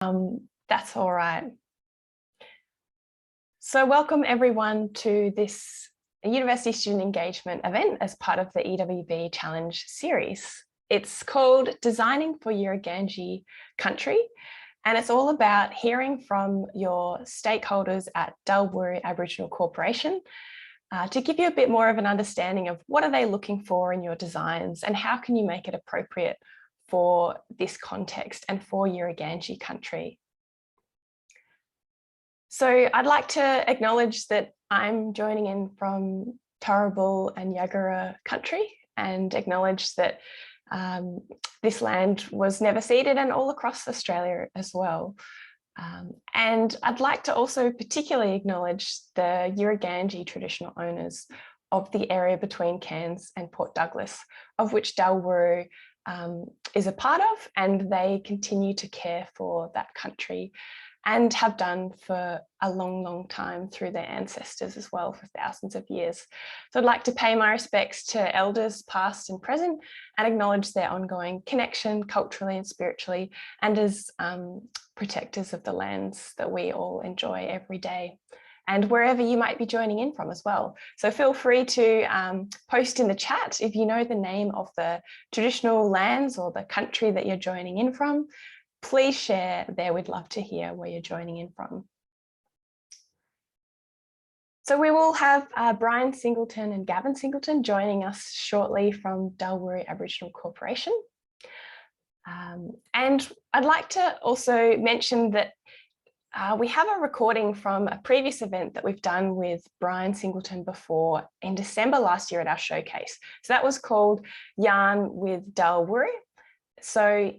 That's all right. So welcome everyone to this University Student Engagement event as part of the EWB Challenge Series. It's called Designing for Yirrganydji Country, and it's all about hearing from your stakeholders at Dawul Wuru Aboriginal Corporation to give you a bit more of an understanding of what are they looking for in your designs and how can you make it appropriate for this context and for Yirrganydji Country. So I'd like to acknowledge that I'm joining in from Dawul and Yirrgay Country and acknowledge that this land was never ceded and all across Australia as well. And I'd like to also particularly acknowledge the Yirrganydji traditional owners of the area between Cairns and Port Douglas, of which Dawul Wuru is a part of, and they continue to care for that country and have done for a long, long time through their ancestors as well for thousands of years. So I'd like to pay my respects to elders past and present and acknowledge their ongoing connection culturally and spiritually and as protectors of the lands that we all enjoy every day and wherever you might be joining in from as well. So feel free to post in the chat if you know the name of the traditional lands or the country that you're joining in from. Please share there. We'd love to hear where you're joining in from. So we will have Brian Singleton and Gavin Singleton joining us shortly from Dawul Wuru Aboriginal Corporation. And I'd like to also mention that we have a recording from a previous event that we've done with Brian Singleton before in December last year at our showcase. So that was called Yarn with Dawul Wuru. So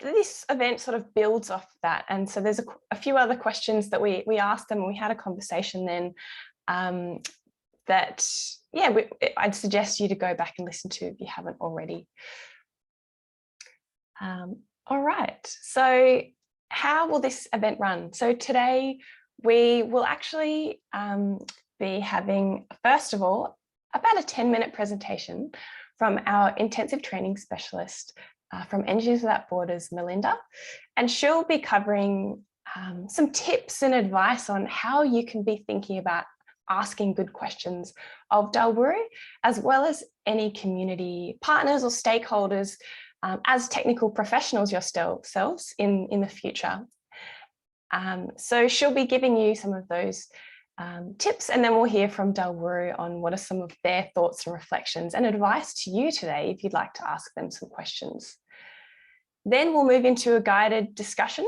this event sort of builds off that. And so there's a few other questions that we asked them and we had a conversation then that, yeah, I'd suggest you to go back and listen to if you haven't already. All right, so how will this event run? So today we will actually be having, first of all, about a 10-minute presentation from our intensive training specialist from Engineers Without Borders, Melinda, and she'll be covering some tips and advice on how you can be thinking about asking good questions of Dawul Wuru, as well as any community partners or stakeholders as technical professionals yourselves in the future. So she'll be giving you some of those tips, and then we'll hear from Dawul Wuru on what are some of their thoughts and reflections and advice to you today if you'd like to ask them some questions. Then we'll move into a guided discussion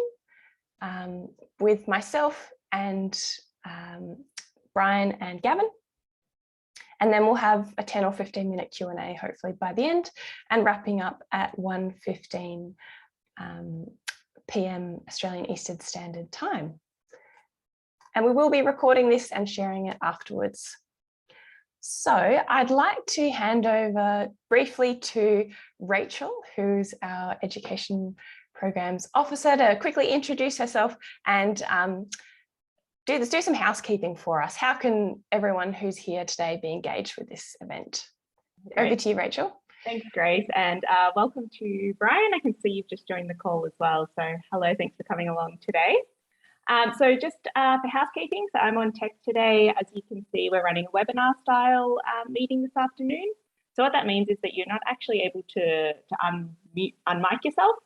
with myself and Brian and Gavin. And then we'll have a 10 or 15-minute Q&A, hopefully by the end, and wrapping up at 1:15 p.m. Australian Eastern Standard Time. And we will be recording this and sharing it afterwards. So I'd like to hand over briefly to Rachel, who's our Education Programs Officer, to quickly introduce herself and do some housekeeping for us. How can everyone who's here today be engaged with this event? Great. Over to you, Rachel. Thanks, Grace, and welcome to Brian. I can see you've just joined the call as well. So hello, thanks for coming along today. So just for housekeeping, so I'm on tech today. As you can see, we're running a webinar style meeting this afternoon. So what that means is that you're not actually able to unmic yourself.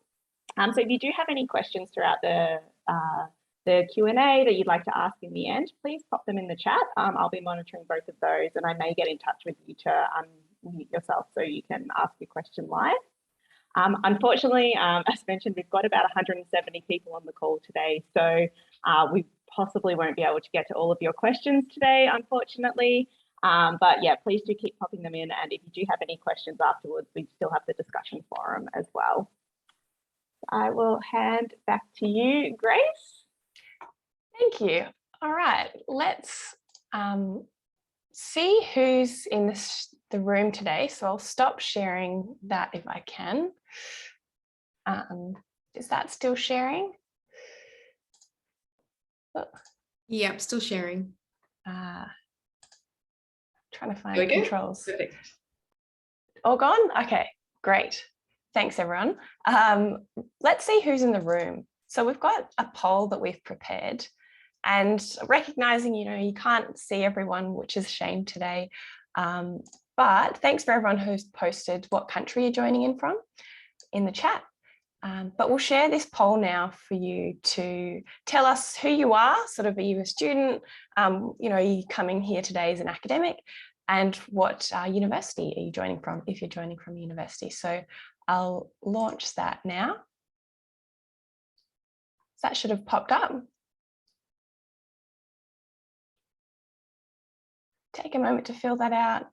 So if you do have any questions throughout the Q&A that you'd like to ask in the end, please pop them in the chat. I'll be monitoring both of those, and I may get in touch with you to unmute yourself so you can ask your question live. Unfortunately, as mentioned, we've got about 170 people on the call today, so we possibly won't be able to get to all of your questions today, unfortunately. But yeah, please do keep popping them in, and if you do have any questions afterwards, we still have the discussion forum as well. I will hand back to you, Grace. Thank you. All right, let's see who's in the room today. So I'll stop sharing that if I can. Is that still sharing? Oh. Yep, still sharing. Trying to find controls. Perfect. All gone? Okay, great. Thanks, everyone. Let's see who's in the room. So we've got a poll that we've prepared, and recognizing, you can't see everyone, which is a shame today. But thanks for everyone who's posted what country you're joining in from in the chat. But we'll share this poll now for you to tell us who you are. Sort of, are you a student? Are you coming here today as an academic? And what university are you joining from, if you're joining from university? So I'll launch that now. So that should have popped up. Take a moment to fill that out.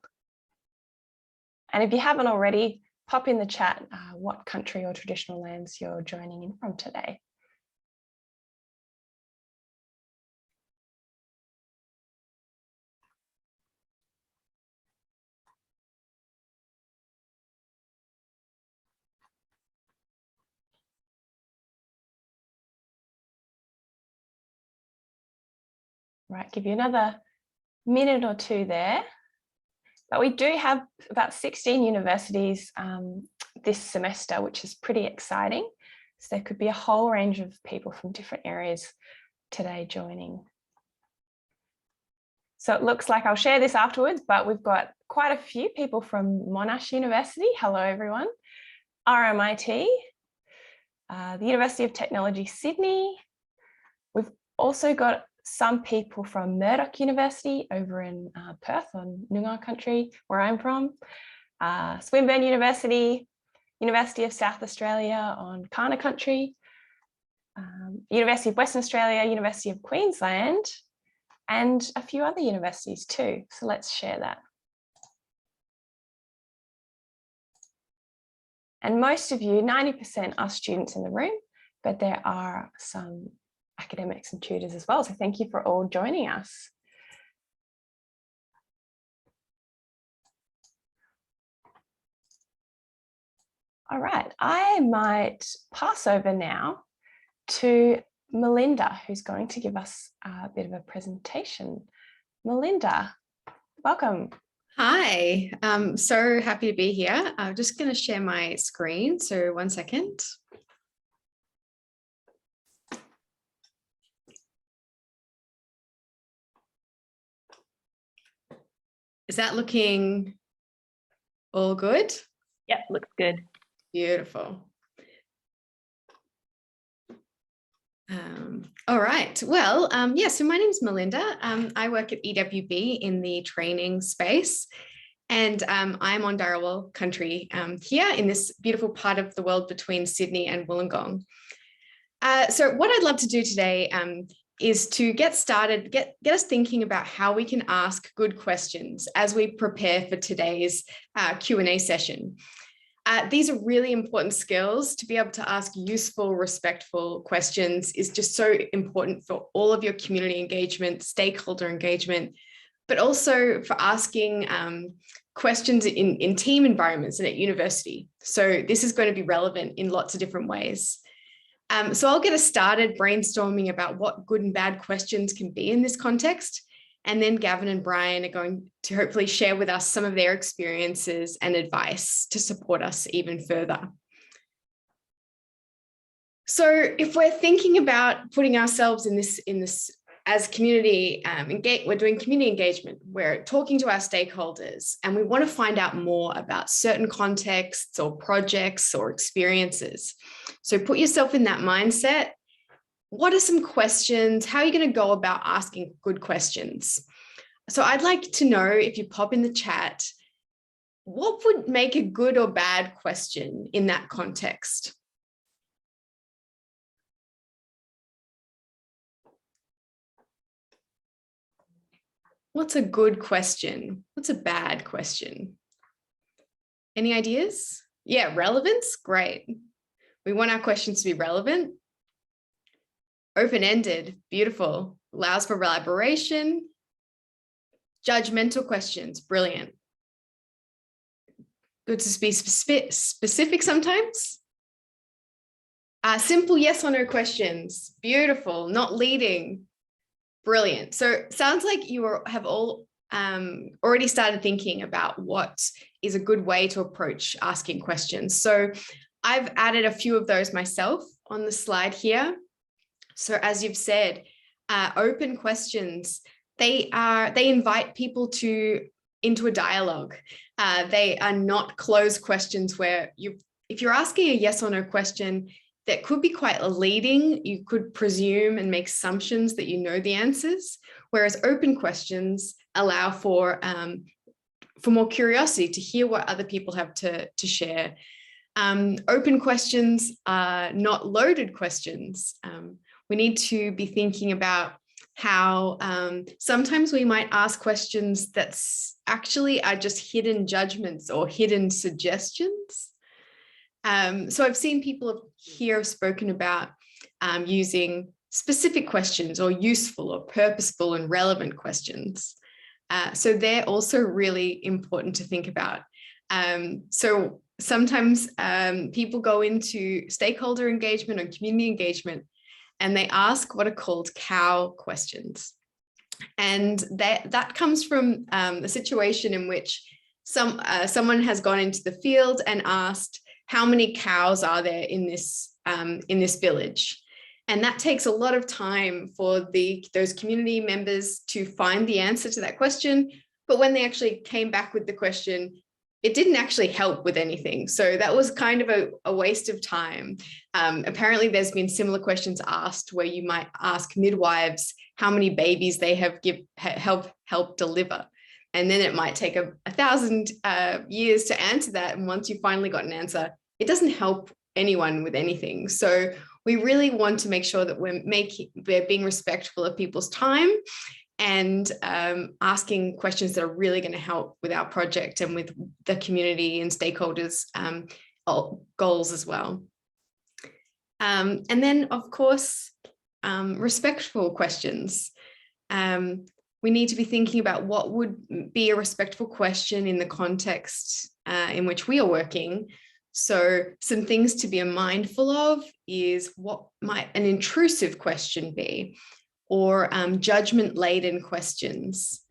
And if you haven't already, pop in the chat what country or traditional lands you're joining in from today. Right, give you another minute or two there. But we do have about 16 universities this semester, which is pretty exciting. So there could be a whole range of people from different areas today joining. So it looks like I'll share this afterwards, but we've got quite a few people from Monash University. Hello, everyone. RMIT, the University of Technology, Sydney. We've also got some people from Murdoch University over in Perth on Noongar country, where I'm from. Swinburne University, University of South Australia on Kaurna country, University of Western Australia, University of Queensland, and a few other universities too. So let's share that. And most of you, 90% are students in the room, but there are some academics and tutors as well. So thank you for all joining us. All right, I might pass over now to Melinda, who's going to give us a bit of a presentation. Melinda, welcome. Hi, I'm so happy to be here. I'm just going to share my screen. So 1 second. Is that looking all good? Yep, looks good. Beautiful. All right. Well, yeah, so my name's Melinda. I work at EWB in the training space, and I'm on Dawul Country here in this beautiful part of the world between Sydney and Wollongong. So what I'd love to do today is to get started, get us thinking about how we can ask good questions as we prepare for today's Q&A session. These are really important skills. To be able to ask useful, respectful questions is just so important for all of your community engagement, stakeholder engagement, but also for asking questions in team environments and at university. So this is going to be relevant in lots of different ways. So I'll get us started brainstorming about what good and bad questions can be in this context. And then Gavin and Brian are going to hopefully share with us some of their experiences and advice to support us even further. So if we're thinking about putting ourselves in this as community, we're doing community engagement, we're talking to our stakeholders, and we want to find out more about certain contexts or projects or experiences. So put yourself in that mindset. What are some questions? How are you going to go about asking good questions? So I'd like to know, if you pop in the chat, what would make a good or bad question in that context? What's a good question? What's a bad question? Any ideas? Yeah, relevance, great. We want our questions to be relevant. Open-ended, beautiful. Allows for elaboration. Judgmental questions, brilliant. Good to be specific sometimes. Simple yes or no questions, beautiful. Not leading, brilliant. So sounds like you have all already started thinking about what is a good way to approach asking questions. So I've added a few of those myself on the slide here. So as you've said, open questions, they invite people into a dialogue. They are not closed questions where if you're asking a yes or no question, that could be quite leading. You could presume and make assumptions that you know the answers, whereas open questions allow for more curiosity to hear what other people have to share. Open questions are not loaded questions. We need to be thinking about how sometimes we might ask questions that actually are just hidden judgments or hidden suggestions. So I've seen people here have spoken about using specific questions or useful or purposeful and relevant questions. So they're also really important to think about. So sometimes people go into stakeholder engagement or community engagement and they ask what are called cow questions. And that comes from a situation in which someone has gone into the field and asked, how many cows are there in this village? And that takes a lot of time for those community members to find the answer to that question. But when they actually came back with the question, it didn't actually help with anything. So that was kind of a waste of time. Apparently, there's been similar questions asked where you might ask midwives how many babies they have helped deliver. And then it might take 1,000 years to answer that. And once you finally got an answer, it doesn't help anyone with anything. So we really want to make sure that we're being respectful of people's time and asking questions that are really going to help with our project and with the community and stakeholders' goals as well. And then, of course, respectful questions. We need to be thinking about what would be a respectful question in the context in which we are working. So some things to be mindful of is what might an intrusive question be, or judgment-laden questions.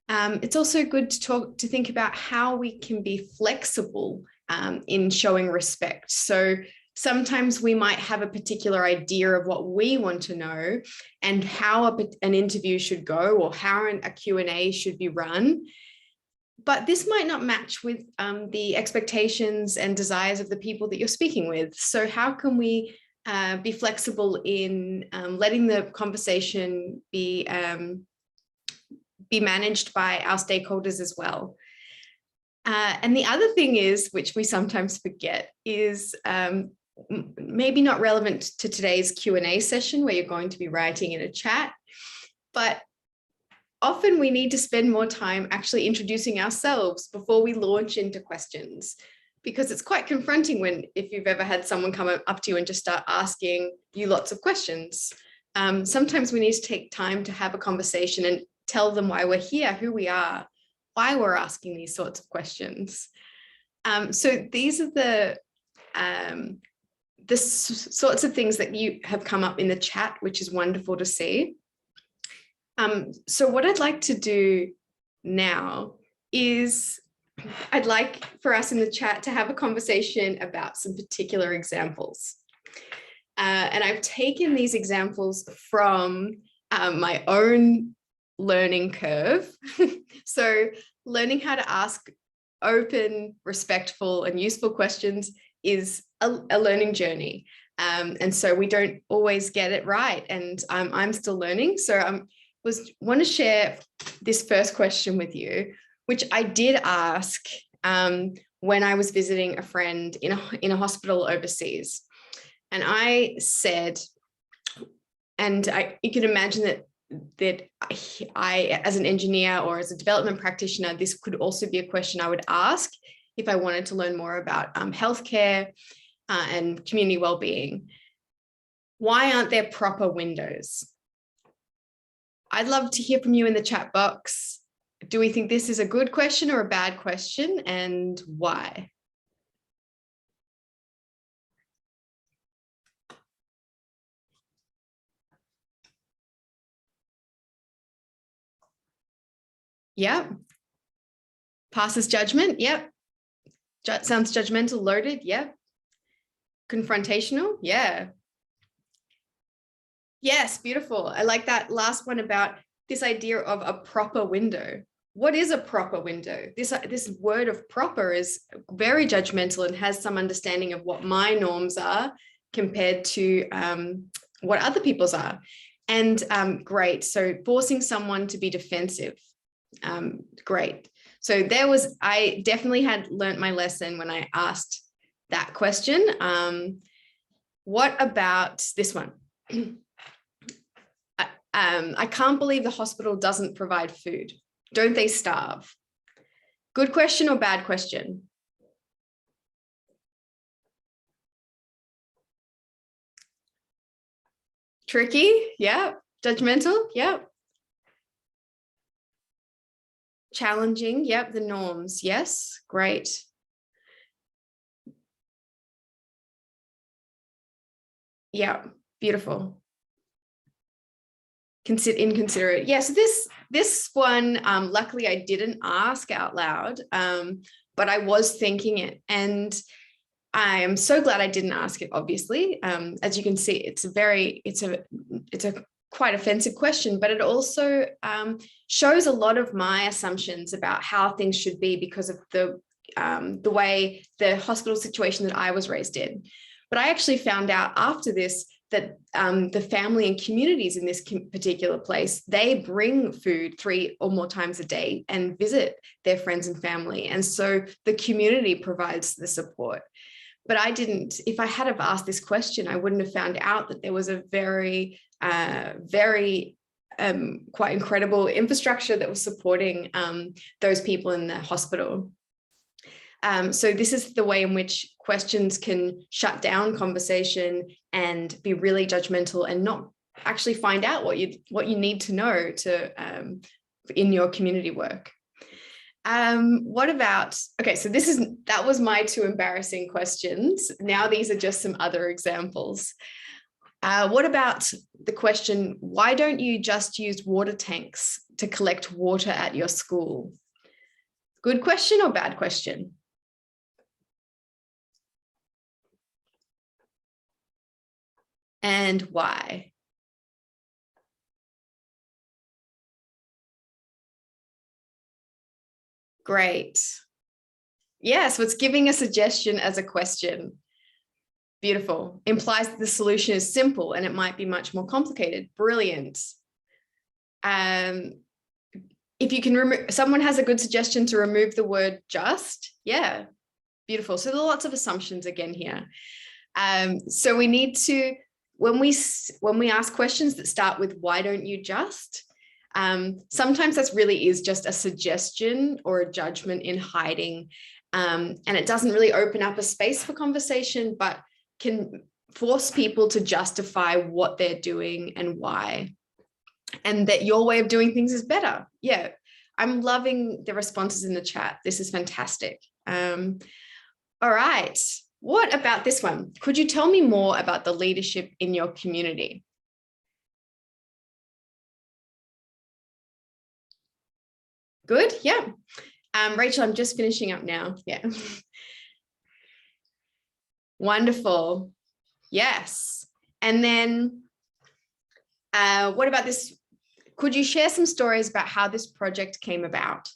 It's also good to think about how we can be flexible in showing respect. So sometimes we might have a particular idea of what we want to know and how an interview should go or how a Q&A should be run. But this might not match with the expectations and desires of the people that you're speaking with. So how can we be flexible in letting the conversation be managed by our stakeholders as well? And the other thing is, which we sometimes forget, is maybe not relevant to today's Q&A session where you're going to be writing in a chat, but often we need to spend more time actually introducing ourselves before we launch into questions, because it's quite confronting if you've ever had someone come up to you and just start asking you lots of questions. Sometimes we need to take time to have a conversation and tell them why we're here, who we are, why we're asking these sorts of questions. So these are the sorts of things that you have come up in the chat, which is wonderful to see. So what I'd like to do now is I'd like for us in the chat to have a conversation about some particular examples. And I've taken these examples from my own learning curve. So learning how to ask open, respectful, and useful questions is a learning journey. And so we don't always get it right. And I'm still learning. So I want to share this first question with you, which I did ask when I was visiting a friend in a hospital overseas. And I said, and you can imagine that I, as an engineer or as a development practitioner, this could also be a question I would ask if I wanted to learn more about healthcare and community well-being. Why aren't there proper windows? I'd love to hear from you in the chat box. Do we think this is a good question or a bad question, and why? Yep. Passes judgment. Yep. Sounds judgmental, loaded. Yep. Confrontational. Yeah. Yes, beautiful. I like that last one about this idea of a proper window. What is a proper window? This word of proper is very judgmental and has some understanding of what my norms are compared to what other people's are. And great. So forcing someone to be defensive. Great. So I definitely had learnt my lesson when I asked that question. What about this one? I can't believe the hospital doesn't provide food. Don't they starve? Good question or bad question? Tricky, yeah. Judgmental, yeah. Challenging, yep. The norms, yes. Great. Yeah, beautiful. Inconsiderate. Yes, this one, luckily I didn't ask out loud, but I was thinking it, and I am so glad I didn't ask it, obviously. As you can see, it's a quite offensive question, but it also shows a lot of my assumptions about how things should be because of the way the hospital situation that I was raised in. But I actually found out after this that the family and communities in this particular place, they bring food 3 or more times a day and visit their friends and family. And so the community provides the support. But I didn't, if I had have asked this question, I wouldn't have found out that there was a very quite incredible infrastructure that was supporting those people in the hospital. So this is the way in which questions can shut down conversation and be really judgmental and not actually find out what you need to know to in your community work. What about, okay, so that was my 2 embarrassing questions. Now these are just some other examples. What about the question, why don't you just use water tanks to collect water at your school? Good question or bad question? And why? Great. Yeah, so it's giving a suggestion as a question. Beautiful. Implies that the solution is simple and it might be much more complicated. Brilliant. If you can remove, someone has a good suggestion to remove the word just. Yeah, beautiful. So there are lots of assumptions again here. So we need to, when we ask questions that start with why don't you just, sometimes that really is just a suggestion or a judgment in hiding, and it doesn't really open up a space for conversation, but can force people to justify what they're doing and why, and that your way of doing things is better. Yeah, I'm loving the responses in the chat. This is fantastic. All right. What about this one? Could you tell me more about the leadership in your community? Good, yeah. Rachel, I'm just finishing up now. Yeah. Wonderful. Yes. And then what about this? Could you share some stories about how this project came about?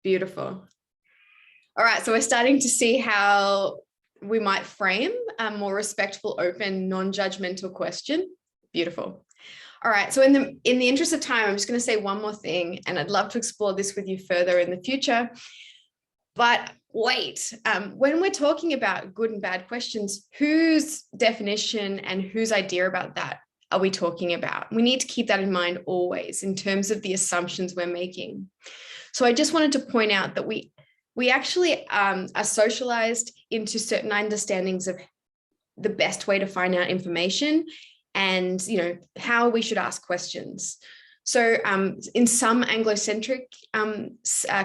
Beautiful. All right, so we're starting to see how we might frame a more respectful, open, non-judgmental question. Beautiful. All right, so in the interest of time, I'm just going to say one more thing, and I'd love to explore this with you further in the future. But wait, when we're talking about good and bad questions, whose definition and whose idea about that are we talking about? We need to keep that in mind always in terms of the assumptions we're making. So I just wanted to point out that we actually are socialized into certain understandings of the best way to find out information and, you know, how we should ask questions. So in some Anglo-centric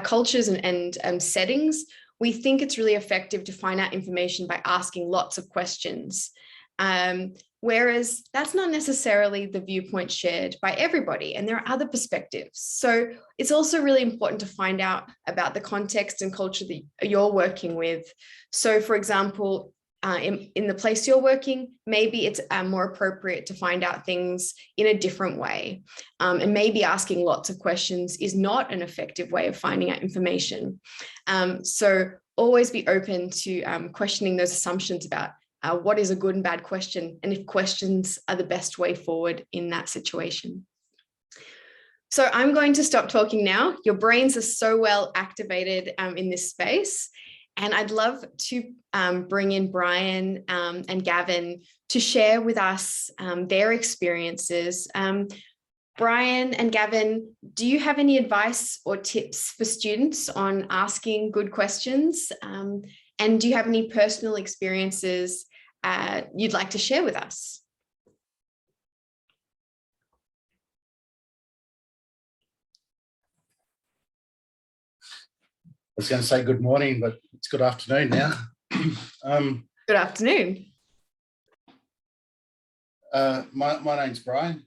cultures and settings, we think it's really effective to find out information by asking lots of questions. Whereas that's not necessarily the viewpoint shared by everybody, and there are other perspectives. So it's also really important to find out about the context and culture that you're working with. So for example, in the place you're working, maybe it's more appropriate to find out things in a different way. And maybe asking lots of questions is not an effective way of finding out information. So always be open to questioning those assumptions about what is a good and bad question, and if questions are the best way forward in that situation. So I'm going to stop talking now. Your brains are so well activated in this space. And I'd love to bring in Brian and Gavin to share with us their experiences. Brian and Gavin, do you have any advice or tips for students on asking good questions? And do you have any personal experiences you'd like to share with us? I was going to say good morning, but it's good afternoon now. Good afternoon. My name's Brian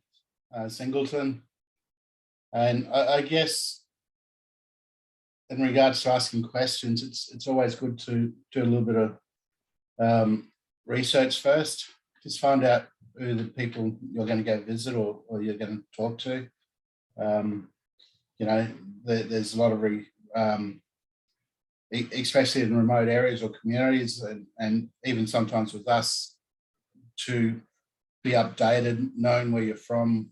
Singleton, and I guess in regards to asking questions, it's always good to do a little bit of research first. Just find out who the people you're going to go visit or you're going to talk to. You know, there's a lot of especially in remote areas or communities, and even sometimes with us, to be updated, knowing where you're from,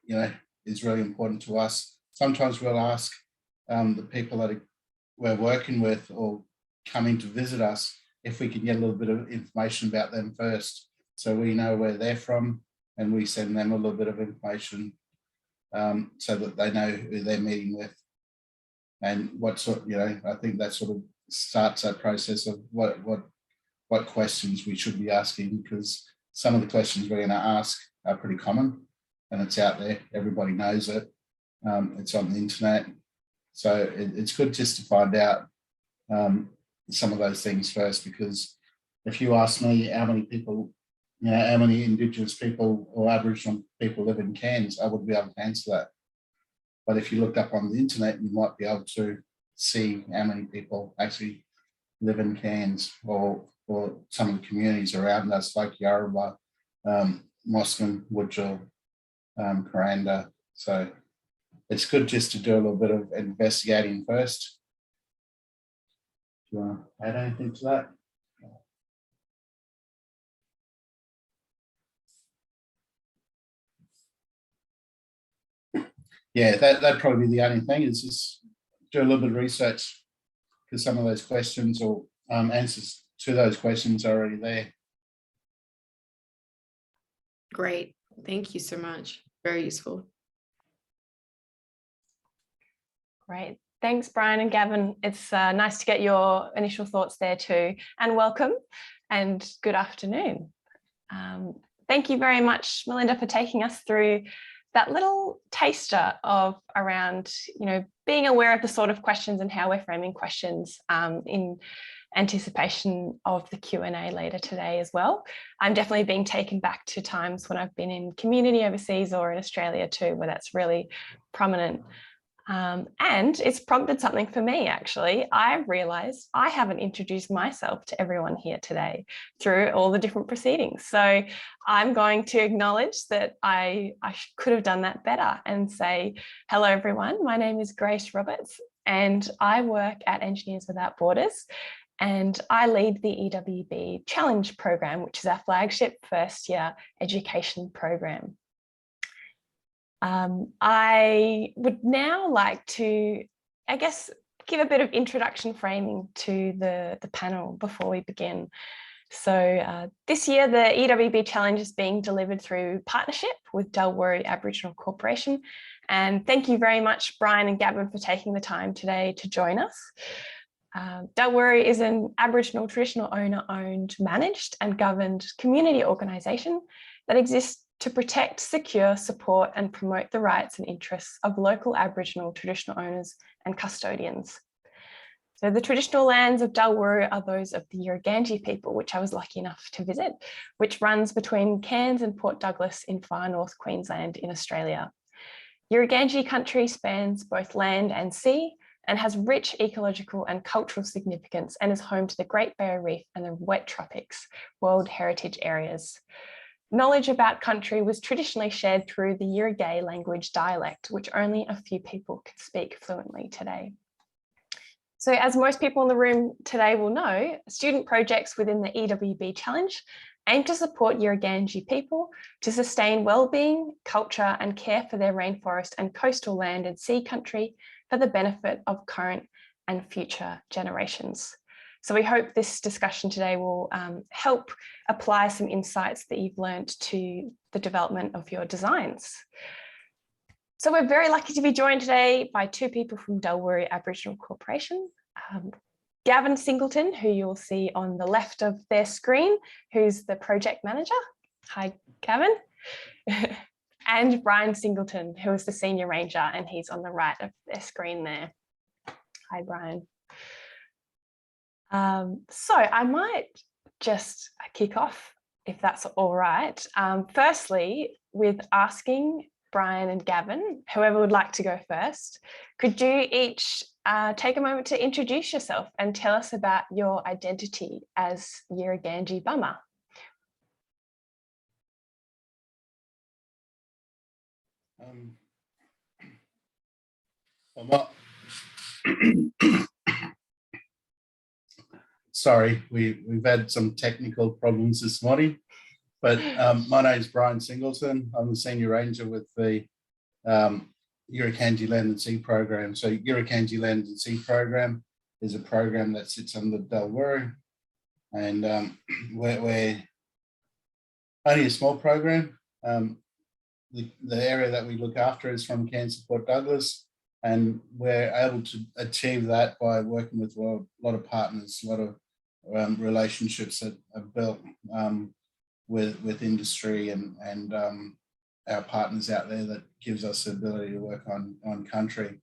you know, is really important to us. Sometimes we'll ask the people that we're working with or coming to visit us if we can get a little bit of information about them first, so we know where they're from, and we send them a little bit of information so that they know who they're meeting with. And what sort, you know, I think that sort of starts that process of what questions we should be asking, because some of the questions we're going to ask are pretty common, and it's out there. Everybody knows it. It's on the internet, so it's good just to find out some of those things first. Because if you ask me how many people, you know, how many Indigenous people or Aboriginal people live in Cairns, I wouldn't be able to answer that. But if you looked up on the internet, you might be able to see how many people actually live in Cairns or some of the communities around us, like Yarrabah, Mosman, Woodgill, Kuranda. So it's good just to do a little bit of investigating first. Do you want to add anything to that? Yeah, that'd probably be the only thing, is just do a little bit of research, because some of those questions or answers to those questions are already there. Great. Thank you so much. Very useful. Great. Thanks, Brian and Gavin. It's nice to get your initial thoughts there too, and welcome and good afternoon. Thank you very much, Melinda, for taking us through that little taster of around, you know, being aware of the sort of questions and how we're framing questions in anticipation of the Q&A later today as well. I'm definitely being taken back to times when I've been in community overseas or in Australia too, where that's really prominent. And it's prompted something for me, actually. I realised I haven't introduced myself to everyone here today through all the different proceedings. So I'm going to acknowledge that I could have done that better and say, hello, everyone. My name is Grace Roberts, and I work at Engineers Without Borders, and I lead the EWB Challenge program, which is our flagship first-year education program. I would now like to, I guess, give a bit of introduction framing to the panel before we begin. So this year, the EWB Challenge is being delivered through partnership with Dawul Wuru Aboriginal Corporation. And thank you very much, Brian and Gavin, for taking the time today to join us. Dawul Wuru is an Aboriginal traditional owner-owned, managed and governed community organisation that exists to protect, secure, support and promote the rights and interests of local Aboriginal traditional owners and custodians. So the traditional lands of Dawul Wuru are those of the Yirrganydji people, which I was lucky enough to visit, which runs between Cairns and Port Douglas in Far North Queensland in Australia. Yirrganydji Country spans both land and sea and has rich ecological and cultural significance and is home to the Great Barrier Reef and the wet tropics, World Heritage Areas. Knowledge about country was traditionally shared through the Yirrgay language dialect, which only a few people can speak fluently today. So as most people in the room today will know, student projects within the EWB Challenge aim to support Yirrganydji people to sustain well-being, culture and care for their rainforest and coastal land and sea country for the benefit of current and future generations. So we hope this discussion today will help apply some insights that you've learned to the development of your designs. So we're very lucky to be joined today by two people from Dawul Wuru Aboriginal Corporation. Gavin Singleton, who you'll see on the left of their screen, who's the project manager. Hi, Gavin. And Brian Singleton, who is the senior ranger, and he's on the right of their screen there. Hi, Brian. So I might just kick off, if that's all right. Firstly, with asking Brian and Gavin, whoever would like to go first, could you each take a moment to introduce yourself and tell us about your identity as Yirrganydji bama? Sorry, we've had some technical problems this morning, but my name is Brian Singleton. I'm the senior ranger with the Yirrganydji Land and Sea program. So Yirrganydji Land and Sea program is a program that sits under Dawul Wuru, and we're only a small program. The area that we look after is from Cairns to Port Douglas, and we're able to achieve that by working with a lot of partners, a lot of relationships that are built with industry and our partners out there that gives us the ability to work on country.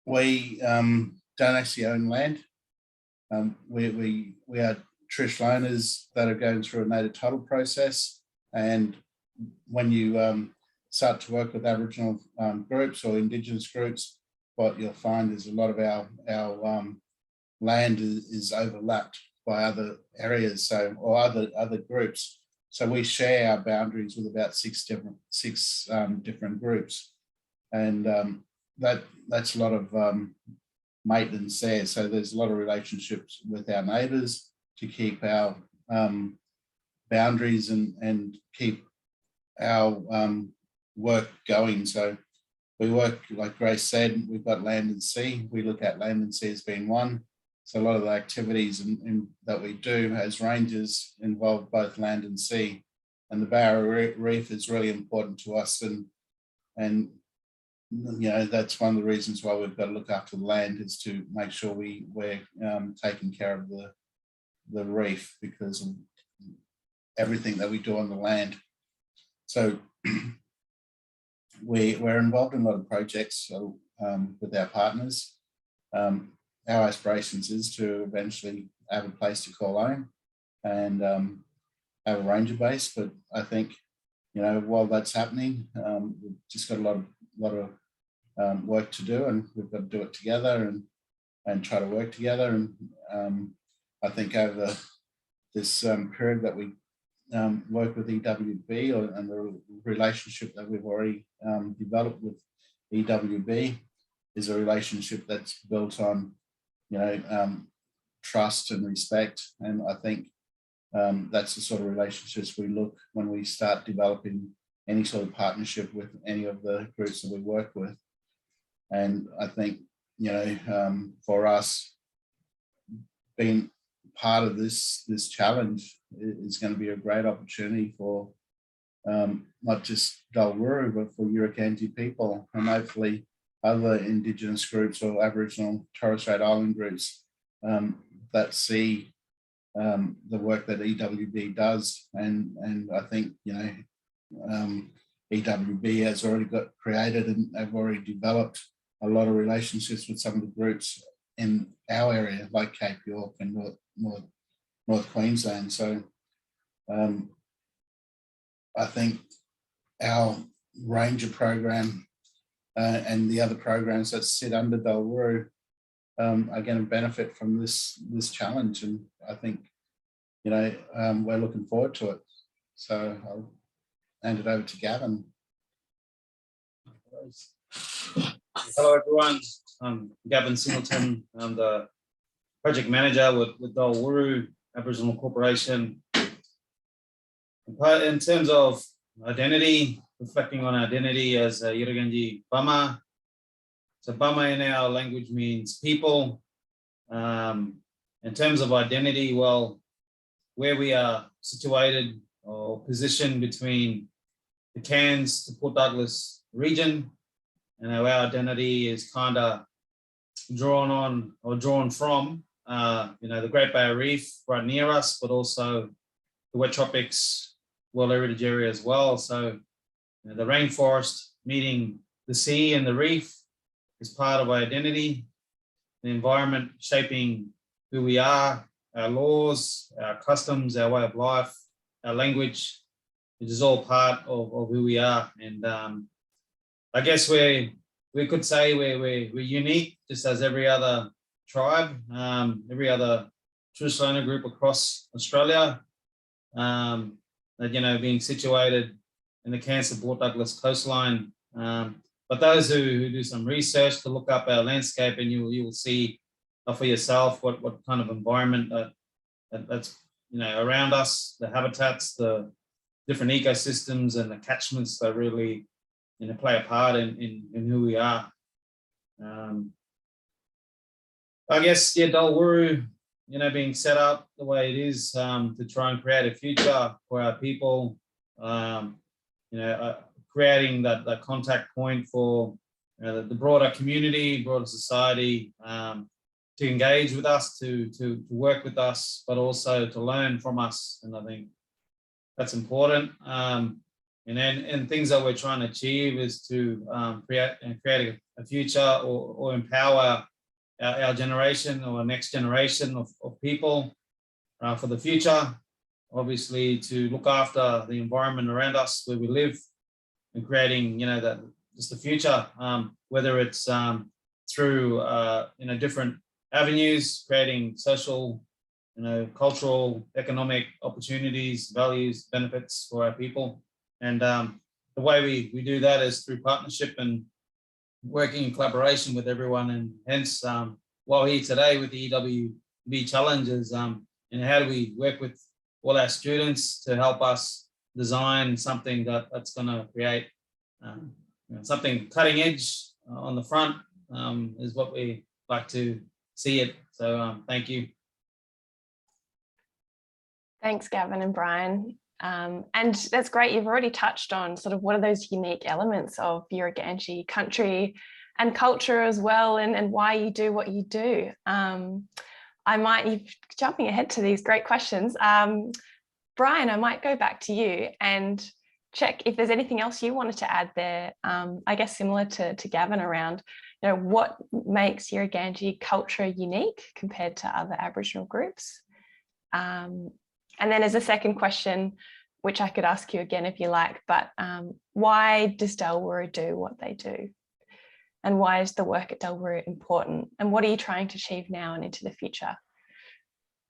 We don't actually own land. We are traditional owners that are going through a native title process, and when you start to work with Aboriginal groups or Indigenous groups, what you'll find is a lot of our land is overlapped by other areas, or other groups. So we share our boundaries with about six different groups, and that's a lot of maintenance there. So there's a lot of relationships with our neighbours to keep our boundaries and keep our work going. So we work, like Grace said, we've got land and sea. We look at land and sea as being one. So a lot of the activities that we do as rangers involve both land and sea, and the barrier reef is really important to us. And you know, that's one of the reasons why we've got to look after the land, is to make sure we're taking care of the reef because of everything that we do on the land. So we're involved in a lot of projects with our partners. Our aspirations is to eventually have a place to call home and have a ranger base. But I think, you know, while that's happening, we've just got a lot of work to do, and we've got to do it together and try to work together. And I think over this period that we work with EWB and the relationship that we've already developed with EWB is a relationship that's built on, you know, trust and respect. And I think that's the sort of relationships we look when we start developing any sort of partnership with any of the groups that we work with. And I think, you know, for us, being part of this challenge is going to be a great opportunity for not just Dawul Wuru, but for Yirrganydji people, and hopefully other Indigenous groups or Aboriginal Torres Strait Island groups that see the work that EWB does. And I think, you know, EWB has already got created and have already developed a lot of relationships with some of the groups in our area, like Cape York and North Queensland. So I think our Ranger program and the other programs that sit under Dawul Wuru are going to benefit from this challenge, and I think we're looking forward to it. So I'll hand it over to Gavin. Hello everyone, I'm Gavin Singleton. I'm the project manager with Dawul Wuru Aboriginal Corporation. In terms of identity, reflecting on identity as a Yirrgay bama. So bama in our language means people. In terms of identity, well, where we are situated or positioned between the Cairns to Port Douglas region, and our identity is kind of drawn on or drawn from the Great Barrier Reef right near us, but also the wet tropics World Heritage Area as well. So the rainforest meeting the sea and the reef is part of our identity. The environment shaping who we are, our laws, our customs, our way of life, our language, which is all part of who we are. And I guess we could say we're unique, just as every other tribe, every other traditional owner group across Australia, that being situated in the Cairns to Port Douglas coastline. But those who do some research to look up our landscape, and you will see for yourself what kind of environment that's around us, the habitats, the different ecosystems and the catchments that really play a part in who we are. I guess Dawul Wuru, being set up the way it is to try and create a future for our people, creating that contact point for the broader community, broader society, to engage with us, to work with us, but also to learn from us. And I think that's important. And things that we're trying to achieve is to create a future or empower our generation or next generation of people for the future. Obviously, to look after the environment around us where we live, and creating just the future, whether it's through different avenues, creating social, cultural, economic opportunities, values, benefits for our people. And the way we do that is through partnership and working in collaboration with everyone. And hence, while here today with the EWB Challenge is, how do we work with all our students to help us design something that's going to create something cutting edge on the front, is what we like to see it. So thank you. Thanks, Gavin and Brian. And that's great. You've already touched on sort of what are those unique elements of Yirrgayndji country and culture as well, and why you do what you do. You're jumping ahead to these great questions. Brian, I might go back to you and check if there's anything else you wanted to add there. I guess similar to Gavin around, what makes Yirrgayndji culture unique compared to other Aboriginal groups. And then as a second question, which I could ask you again if you like, but why does Dawul Wuru do what they do? And why is the work at Dawul Wuru important? And what are you trying to achieve now and into the future?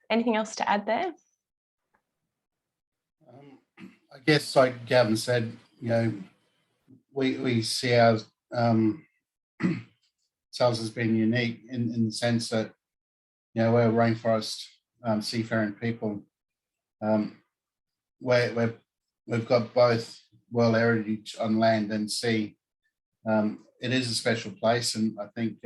Anything else to add there? I guess like Gavin said, we see ourselves as being unique in the sense that, we're rainforest seafaring people. We've got both world heritage on land and sea. It is a special place, and I think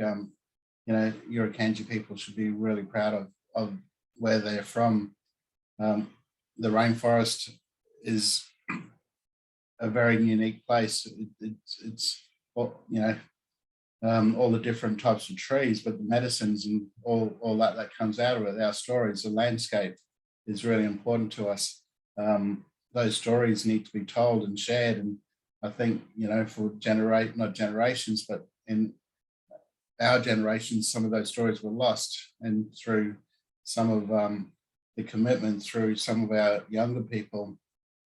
Yirrgayndji people should be really proud of where they're from. The rainforest is a very unique place. It's all the different types of trees, but the medicines and all that comes out of it, our stories, the landscape is really important to us. Those stories need to be told and shared, and I think for not generations, but in our generation, some of those stories were lost, and through some of the commitment through some of our younger people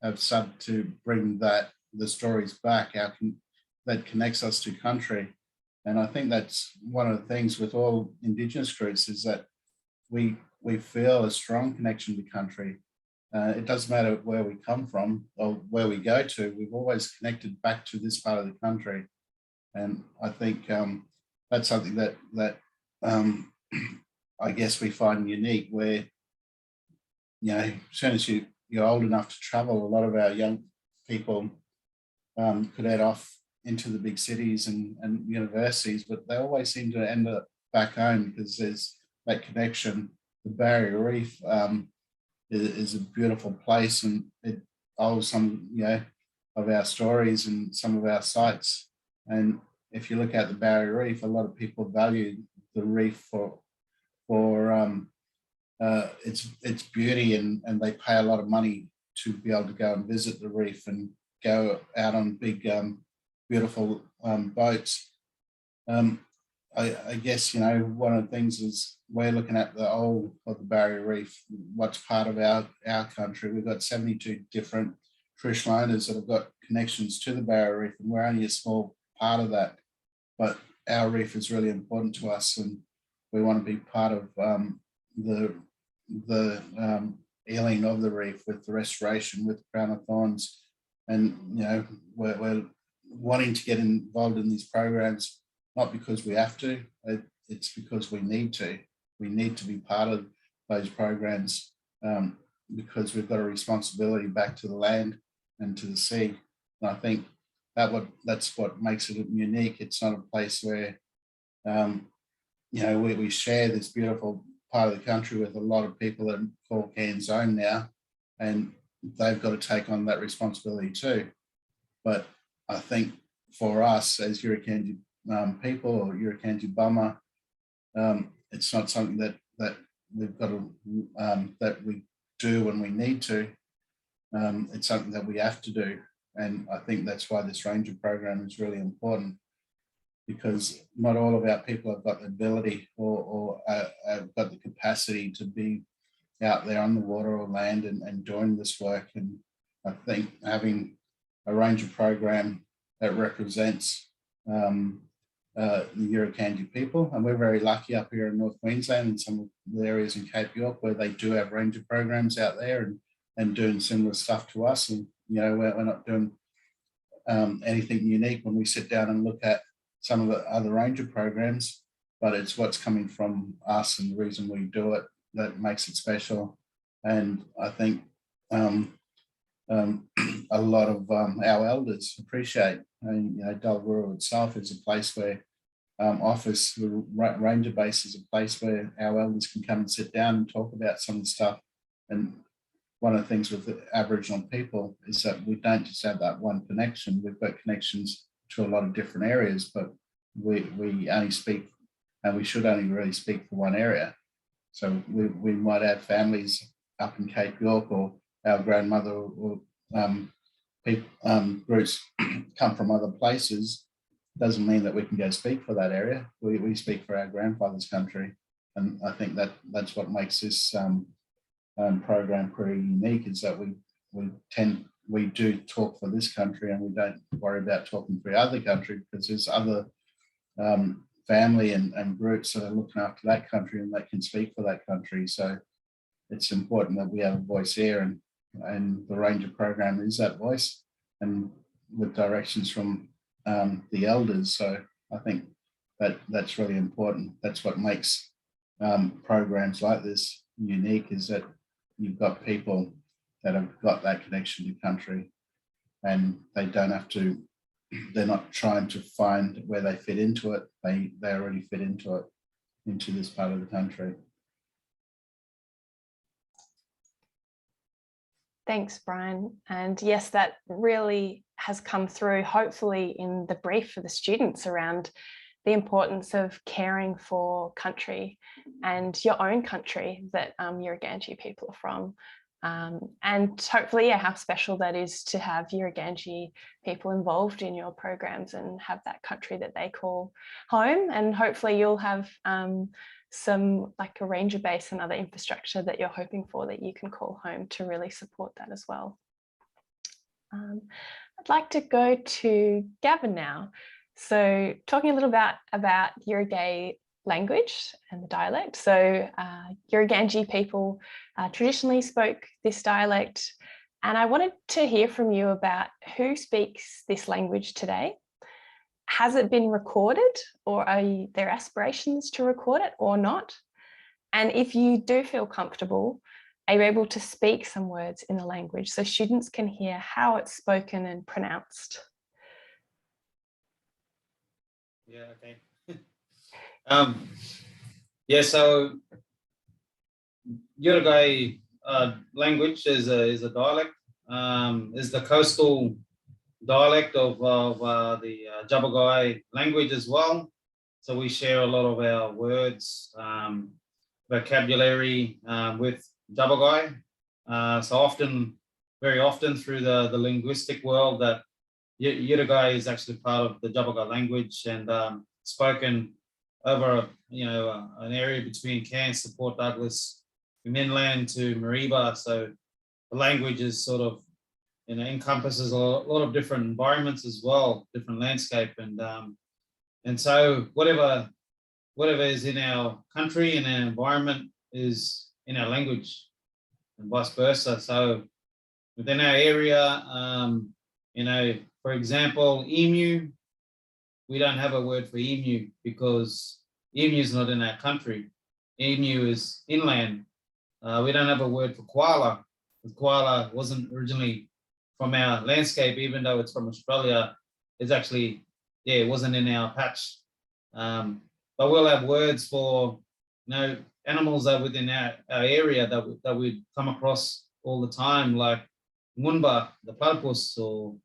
have started to bring the stories back, that connects us to country. And I think that's one of the things with all Indigenous groups, is that we feel a strong connection to country. It doesn't matter where we come from or where we go to, we've always connected back to this part of the country. And I think that's something that I guess we find unique, where, as soon as you're old enough to travel, a lot of our young people could head off into the big cities and universities, but they always seem to end up back home because there's that connection. The Barrier Reef is a beautiful place, and it holds some, of our stories and some of our sites. And if you look at the Barrier Reef, a lot of people value the reef for its beauty, and they pay a lot of money to be able to go and visit the reef and go out on big, beautiful boats. I guess, one of the things is we're looking at the whole of the Barrier Reef, what's part of our country. We've got 72 different traditional owners that have got connections to the Barrier Reef, and we're only a small part of that. But our reef is really important to us, and we want to be part of the healing of the reef with the restoration, with Crown of Thorns. And, we're wanting to get involved in these programs, not because we have to, it's because we need to. We need to be part of those programs because we've got a responsibility back to the land and to the sea. And I think that's what makes it unique. It's not a place where, we share this beautiful part of the country with a lot of people that call Cairns home now, and they've got to take on that responsibility too. But I think for us as Yirrgay people, or Yirrgay bama, it's not something that we've got to that we do when we need to. It's something that we have to do, and I think that's why this ranger program is really important, because not all of our people have got the ability or have got the capacity to be out there on the water or land and doing this work. And I think having a ranger program that represents the Yirrgay people, and we're very lucky up here in North Queensland and some of the areas in Cape York where they do have ranger programs out there and doing similar stuff to us. And we're not doing anything unique when we sit down and look at some of the other ranger programs, but it's what's coming from us and the reason we do it that makes it special. And I think a lot of our elders appreciate, and Dawul Wuru itself is a place where the ranger base is a place where our elders can come and sit down and talk about some of the stuff. And one of the things with the Aboriginal people is that we don't just have that one connection. We've got connections to a lot of different areas, but we only speak, and we should only really speak for one area. So we might have families up in Cape York, or our grandmother, or groups come from other places. Doesn't mean that we can go speak for that area. We speak for our grandfather's country, and I think that's what makes this program pretty unique, is that we do talk for this country, and we don't worry about talking for other country, because there's other family and groups that are looking after that country and they can speak for that country. So it's important that we have a voice here, and the ranger program is that voice, and with directions from the elders. So I think that's really important. That's what makes programs like this unique, is that you've got people that have got that connection to country, and they don't have to, they're not trying to find where they fit into it. They already fit into it, into this part of the country. Thanks, Brian. And yes, that really has come through, hopefully, in the brief for the students around the importance of caring for country and your own country that Yirrgay people are from. And hopefully, yeah, how special that is to have Yirrgay people involved in your programs and have that country that they call home. And hopefully you'll have some like a ranger base and other infrastructure that you're hoping for that you can call home to really support that as well. I'd like to go to Gavin now. So talking a little about Yirrgay language and the dialect. So Yirrgay people traditionally spoke this dialect, and I wanted to hear from you about who speaks this language today. Has it been recorded, or are there aspirations to record it or not? And if you do feel comfortable, are you able to speak some words in the language so students can hear how it's spoken and pronounced? Yeah, okay. Yeah, so Yirrgay language is a dialect, is the coastal dialect of the Yirrgay language as well. So we share a lot of our words, vocabulary with Yirrgay. So very often through the linguistic world, that Yirrgay is actually part of the Yirrgay language and spoken over an area between Cairns to Port Douglas, from inland to Mariba. So the language is sort of encompasses a lot of different environments as well, different landscape, and so whatever is in our country and our environment is in our language, and vice versa. So within our area, for example, emu, we don't have a word for emu because emu is not in our country. Emu is inland. We don't have a word for koala, because koala wasn't originally from our landscape, even though it's from Australia. It's actually, it wasn't in our patch. But we'll have words for, animals that are within our area that we come across all the time, like Munba, the platypus, or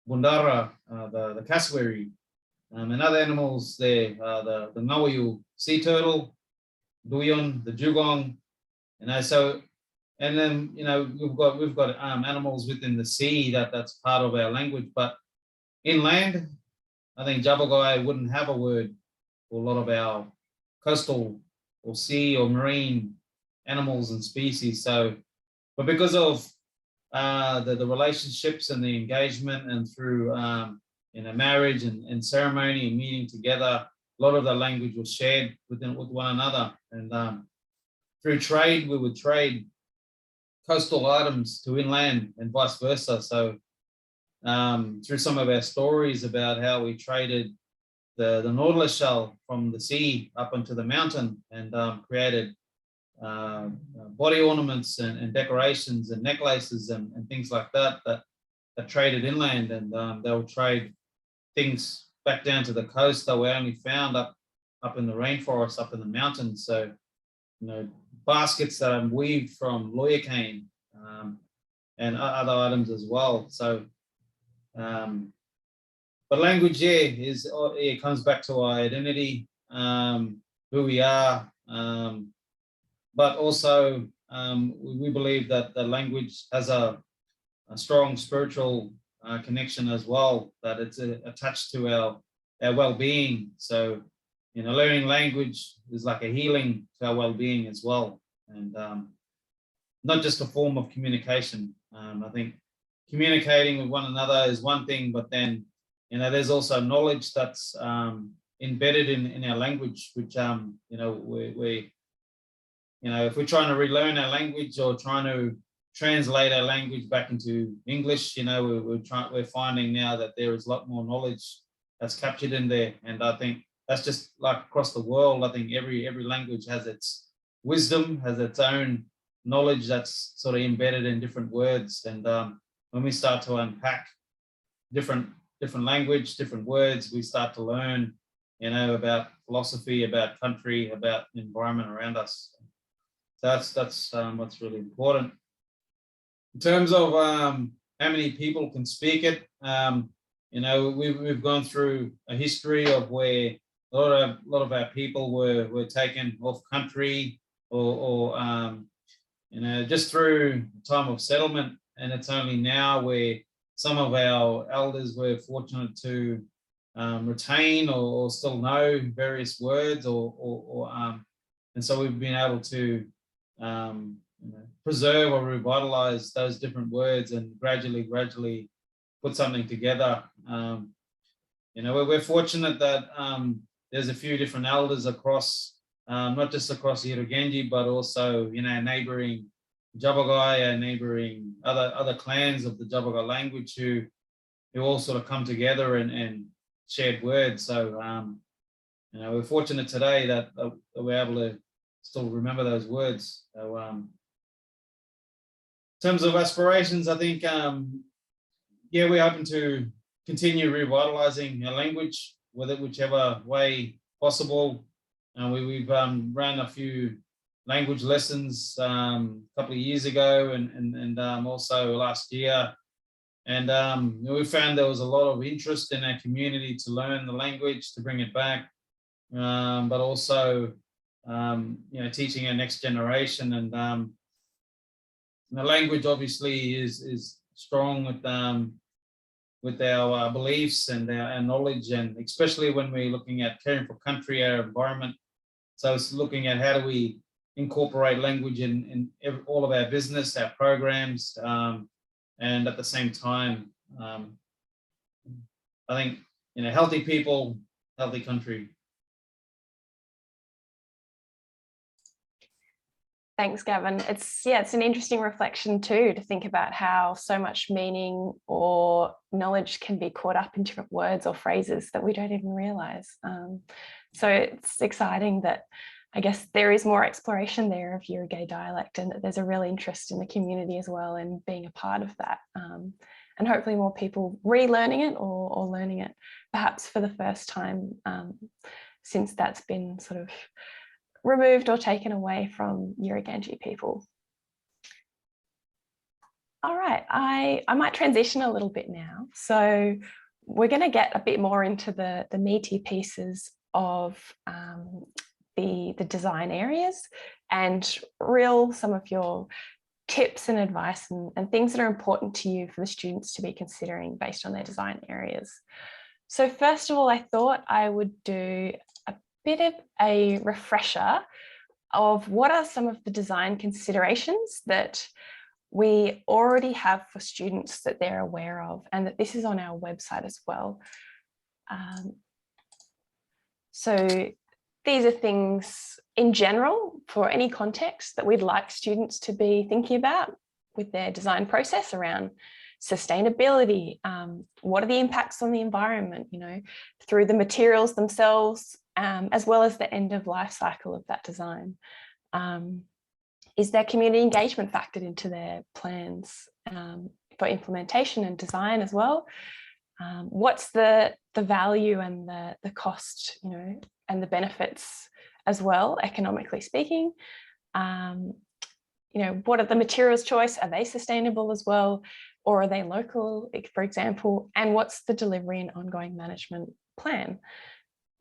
Bundara, the cassowary, and other animals there, the Ngawayu sea turtle, Duyon, the dugong, so, and then we've got animals within the sea that's part of our language. But inland, I think Yirrgay wouldn't have a word for a lot of our coastal or sea or marine animals and species. So, but because of the relationships and the engagement, and through marriage and ceremony and meeting together, a lot of the language was shared with one another. And through trade, we would trade coastal items to inland and vice versa. So through some of our stories about how we traded the nautilus shell from the sea up into the mountain, and created body ornaments and decorations and necklaces and things like that traded inland, and they'll trade things back down to the coast that were only found up in the rainforest, up in the mountains. So, baskets that are weaved from lawyer cane, and other items as well. So, but language, it comes back to our identity, who we are, but also we believe that the language has a strong spiritual connection as well, that it's attached to our well-being. So, learning language is like a healing to our well-being as well, and not just a form of communication. I think communicating with one another is one thing, but then there's also knowledge that's embedded in our language, which we if we're trying to relearn our language or trying to translate our language back into English, we're finding now that there is a lot more knowledge that's captured in there. And I think that's just like across the world. I think every language has its wisdom, has its own knowledge that's sort of embedded in different words. And when we start to unpack different language, different words, we start to learn, about philosophy, about country, about the environment around us. So that's what's really important. In terms of how many people can speak it, we've gone through a history of where a lot of our people were taken off country or just through time of settlement, and it's only now where some of our elders were fortunate to retain or still know various words, and so we've been able to preserve or revitalize those different words and gradually put something together. We're fortunate that there's a few different elders across, not just across Yirrgay, but also neighbouring Yirrgay and neighbouring other clans of the Yirrgay language who all sort of come together and shared words. So we're fortunate today that we're able to still remember those words. So in terms of aspirations, I think we're hoping to continue revitalising our language, whichever way possible. We've ran a few language lessons a couple of years ago and also last year. And we found there was a lot of interest in our community to learn the language, to bring it back, but also teaching our next generation. And the language obviously is strong with our beliefs and our knowledge, and especially when we're looking at caring for country, our environment. So it's looking at how do we incorporate language in all of our business, our programs, and at the same time, I think healthy people, healthy country. Thanks, Gavin. It's an interesting reflection too, to think about how so much meaning or knowledge can be caught up in different words or phrases that we don't even realise. So it's exciting that I guess there is more exploration there of Yirrgay dialect, and that there's a real interest in the community as well in being a part of that. And hopefully more people relearning it or learning it perhaps for the first time since that's been sort of removed or taken away from Yirrgay people. All right, I might transition a little bit now. So we're going to get a bit more into the meaty pieces of the design areas and some of your tips and advice and things that are important to you for the students to be considering based on their design areas. So first of all, I thought I would do a bit of a refresher of what are some of the design considerations that we already have for students that they're aware of, and that this is on our website as well. So these are things in general for any context that we'd like students to be thinking about with their design process around sustainability. What are the impacts on the environment, through the materials themselves, as well as the end of life cycle of that design. Is there community engagement factored into their plans for implementation and design as well? What's the value and the cost, and the benefits as well, economically speaking? What are the materials choice? Are they sustainable as well? Or are they local, for example? And what's the delivery and ongoing management plan?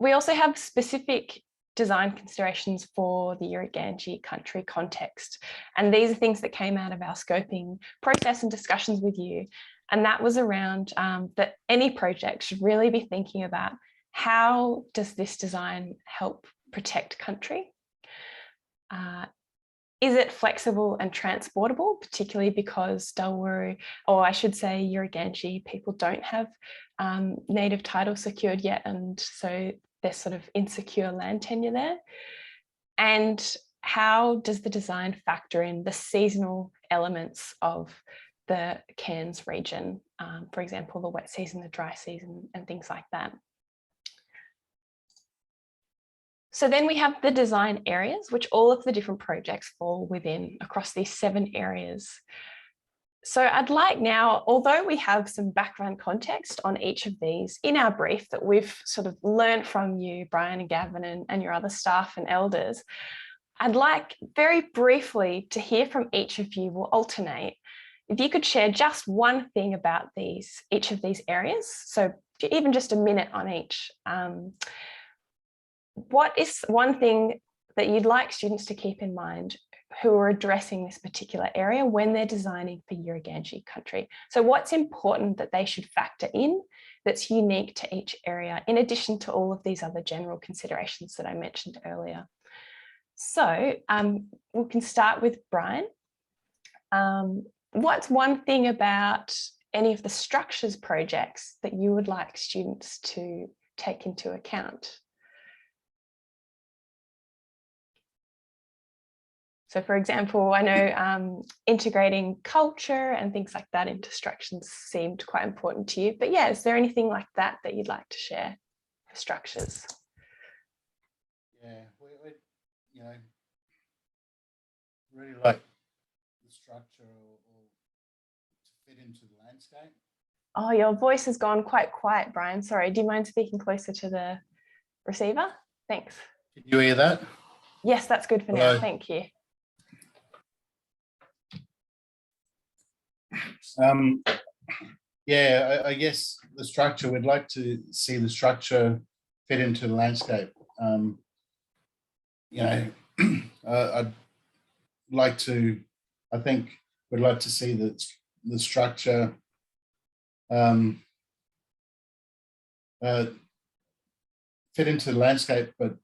We also have specific design considerations for the Yirrganyji Country context. And these are things that came out of our scoping process and discussions with you. And that was around that any project should really be thinking about, how does this design help protect country? Is it flexible and transportable, particularly because Dawul Wuru, or I should say Yirrganyji people don't have native title secured yet, and so there's sort of insecure land tenure there? And how does the design factor in the seasonal elements of the Cairns region, for example, the wet season, the dry season, and things like that? So then we have the design areas, which all of the different projects fall within across these 7 areas. So I'd like now, although we have some background context on each of these in our brief that we've sort of learned from you, Brian and Gavin, and your other staff and elders, I'd like very briefly to hear from each of you. We'll alternate. If you could share just one thing about each of these areas, so even just a minute on each. What is one thing that you'd like students to keep in mind who are addressing this particular area when they're designing for Yirrganyji Country. So what's important that they should factor in that's unique to each area, in addition to all of these other general considerations that I mentioned earlier. So we can start with Brian. What's one thing about any of the structures projects that you would like students to take into account? So for example, I know integrating culture and things like that into structures seemed quite important to you, but yeah, is there anything like that that you'd like to share for structures? Yeah, we you know, really like the structure or to fit into the landscape. Oh, your voice has gone quite quiet, Brian. Sorry, do you mind speaking closer to the receiver? Thanks. Can you hear that? Yes, that's good for Hello. now. Thank you. Yeah, I guess the structure, we'd like to see the structure fit into the landscape. You know, I'd like to, I think we'd like to see the structure fit into the landscape, but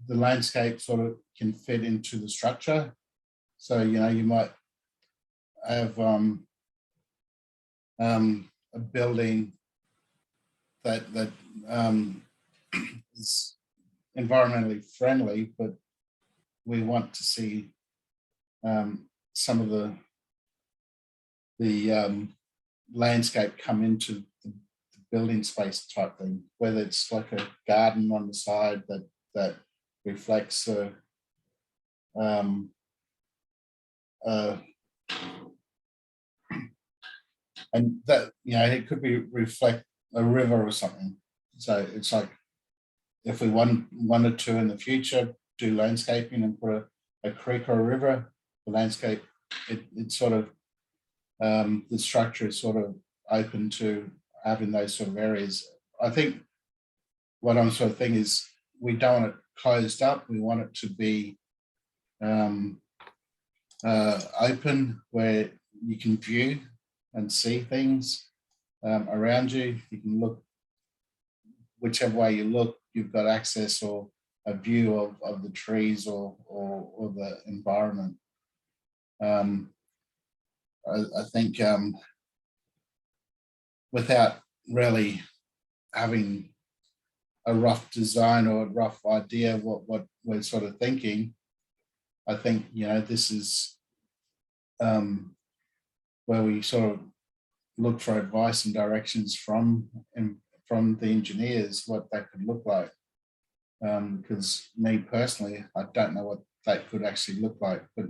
the landscape sort of can fit into the structure. So, you know, you might have a building that is environmentally friendly, but we want to see some of the landscape come into the building space type thing, whether it's like a garden on the side that reflects and that, you know, it could be reflect a river or something. So it's like if we wanted to in the future do landscaping and put a creek or a river, the landscape, it sort of the structure is sort of open to having those sort of areas. I think what I'm sort of thinking is we don't want it closed up. We want it to be open where you can view and see things around you. You can look, whichever way you look, you've got access or a view of the trees or the environment. I think without really having a rough design or a rough idea of what we're sort of thinking, I think, you know, this is where we sort of look for advice and directions from the engineers, what that could look like. Because me personally, I don't know what that could actually look like, but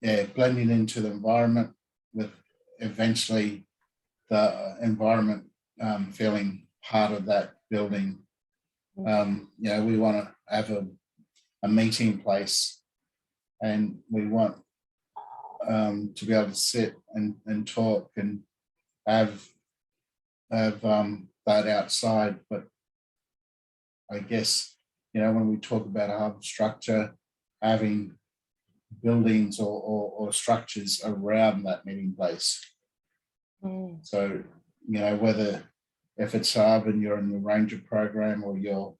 yeah, blending into the environment with eventually the environment feeling part of that building. You know, we want to have a meeting place, and we want to be able to sit and talk and have that outside. But I guess, you know, when we talk about a hub structure, having buildings or structures around that meeting place. So, you know, whether if it's hub and you're in the ranger program or you're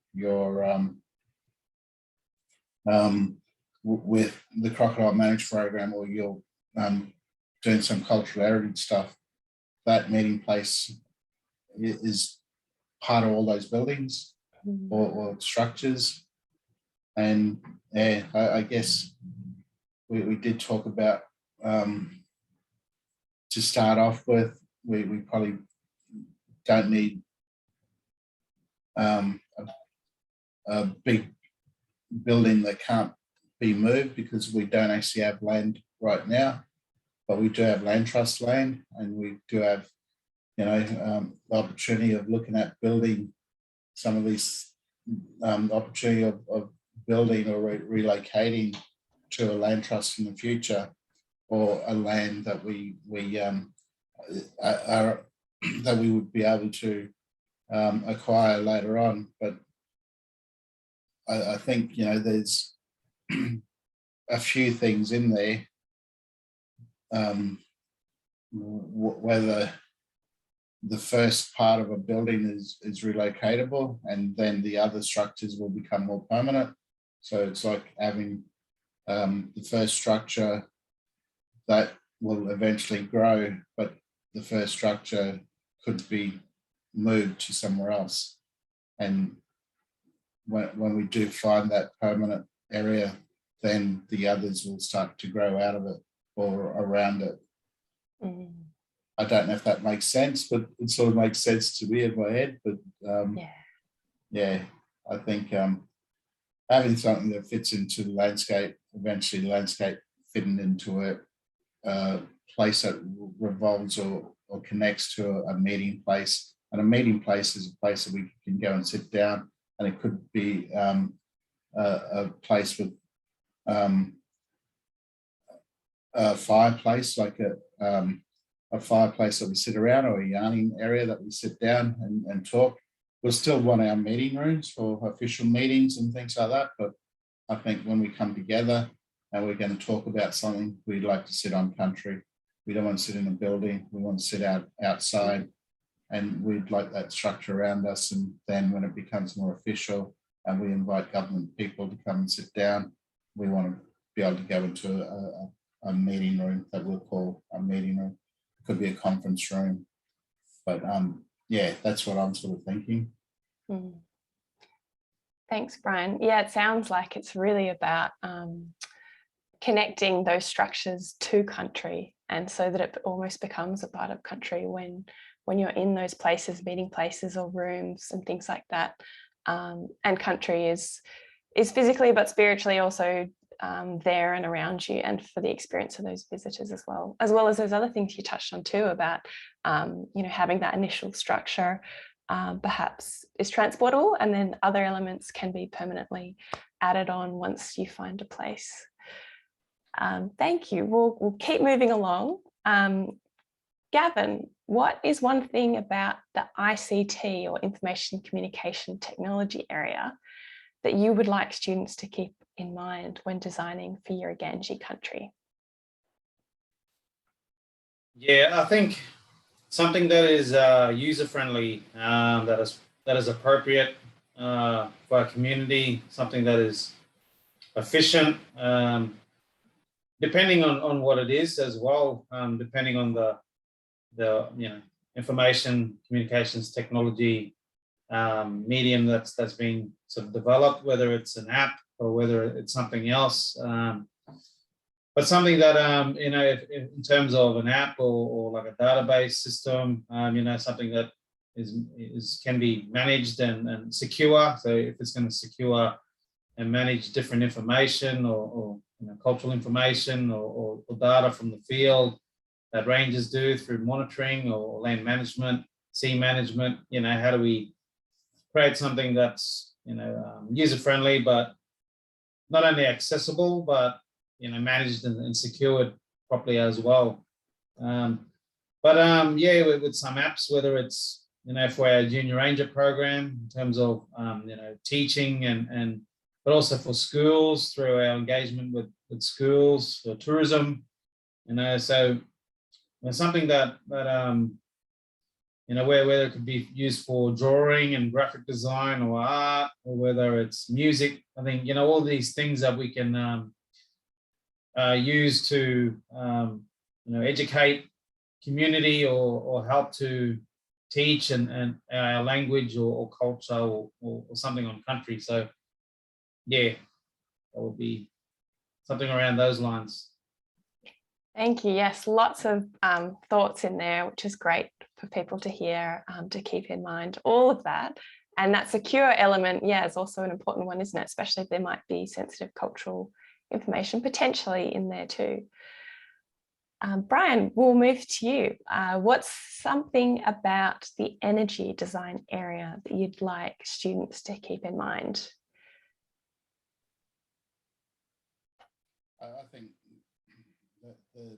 with the crocodile managed program, or you're doing some cultural heritage stuff, that meeting place is part of all those buildings or structures. And yeah, I guess we did talk about to start off with, we probably don't need a big building that can't be moved, because we don't actually have land right now, but we do have land trust land, and we do have, you know, the opportunity of looking at building some of these opportunity of building or relocating to a land trust in the future, or a land that we that we would be able to acquire later on. But I think, you know, there's a few things in there, whether the first part of a building is relocatable and then the other structures will become more permanent. So it's like having the first structure that will eventually grow, but the first structure could be moved to somewhere else. And when we do find that permanent area, then the others will start to grow out of it or around it. Mm. I don't know if that makes sense, but it sort of makes sense to me in my head. But yeah, I think having something that fits into the landscape, eventually the landscape fitting into a place that revolves or connects to a meeting place. And a meeting place is a place that we can go and sit down, and it could be a place with a fireplace, like a fireplace that we sit around, or a yarning area that we sit down and talk. We'll still want our meeting rooms for official meetings and things like that, but I think when we come together and we're going to talk about something, we'd like to sit on country. We don't want to sit in a building. We want to sit outside, and we'd like that structure around us. And then when it becomes more official and we invite government people to come and sit down, we want to be able to go into a meeting room that we'll call a meeting room. It could be a conference room, but yeah, that's what I'm sort of thinking. Mm. Thanks, Brian. Yeah, it sounds like it's really about connecting those structures to country, and so that it almost becomes a part of country when you're in those places, meeting places or rooms and things like that. And country is physically but spiritually also there and around you, and for the experience of those visitors as well as those other things you touched on too about having that initial structure perhaps is transportable, and then other elements can be permanently added on once you find a place. Thank you. We'll keep moving along. Gavin, what is one thing about the ICT or information communication technology area that you would like students to keep in mind when designing for Yirrgayndji Country? Yeah, I think something that is user-friendly, that is appropriate for our community, something that is efficient, depending on what it is as well, depending on the information communications technology medium that's being sort of developed, whether it's an app or whether it's something else. But something that, if in terms of an app or like a database system, something that can be managed and secure. So if it's going to secure and manage different information or cultural information or data from the field that rangers do through monitoring or land management, sea management, how do we create something that's, user-friendly, but not only accessible, but managed and secured properly as well. Yeah, with some apps, whether it's for our junior ranger program in terms of teaching but also for schools through our engagement with schools for tourism, so something that whether it could be used for drawing and graphic design or art, or whether it's music. I think all these things that we can use to educate community or help to teach and our language or culture or something on country. So yeah, that would be something around those lines. Thank you. Yes, lots of thoughts in there, which is great for people to hear, to keep in mind all of that. And that secure element, yeah, is also an important one, isn't it? Especially if there might be sensitive cultural information potentially in there too. Brian, we'll move to you. What's something about the energy design area that you'd like students to keep in mind? I think the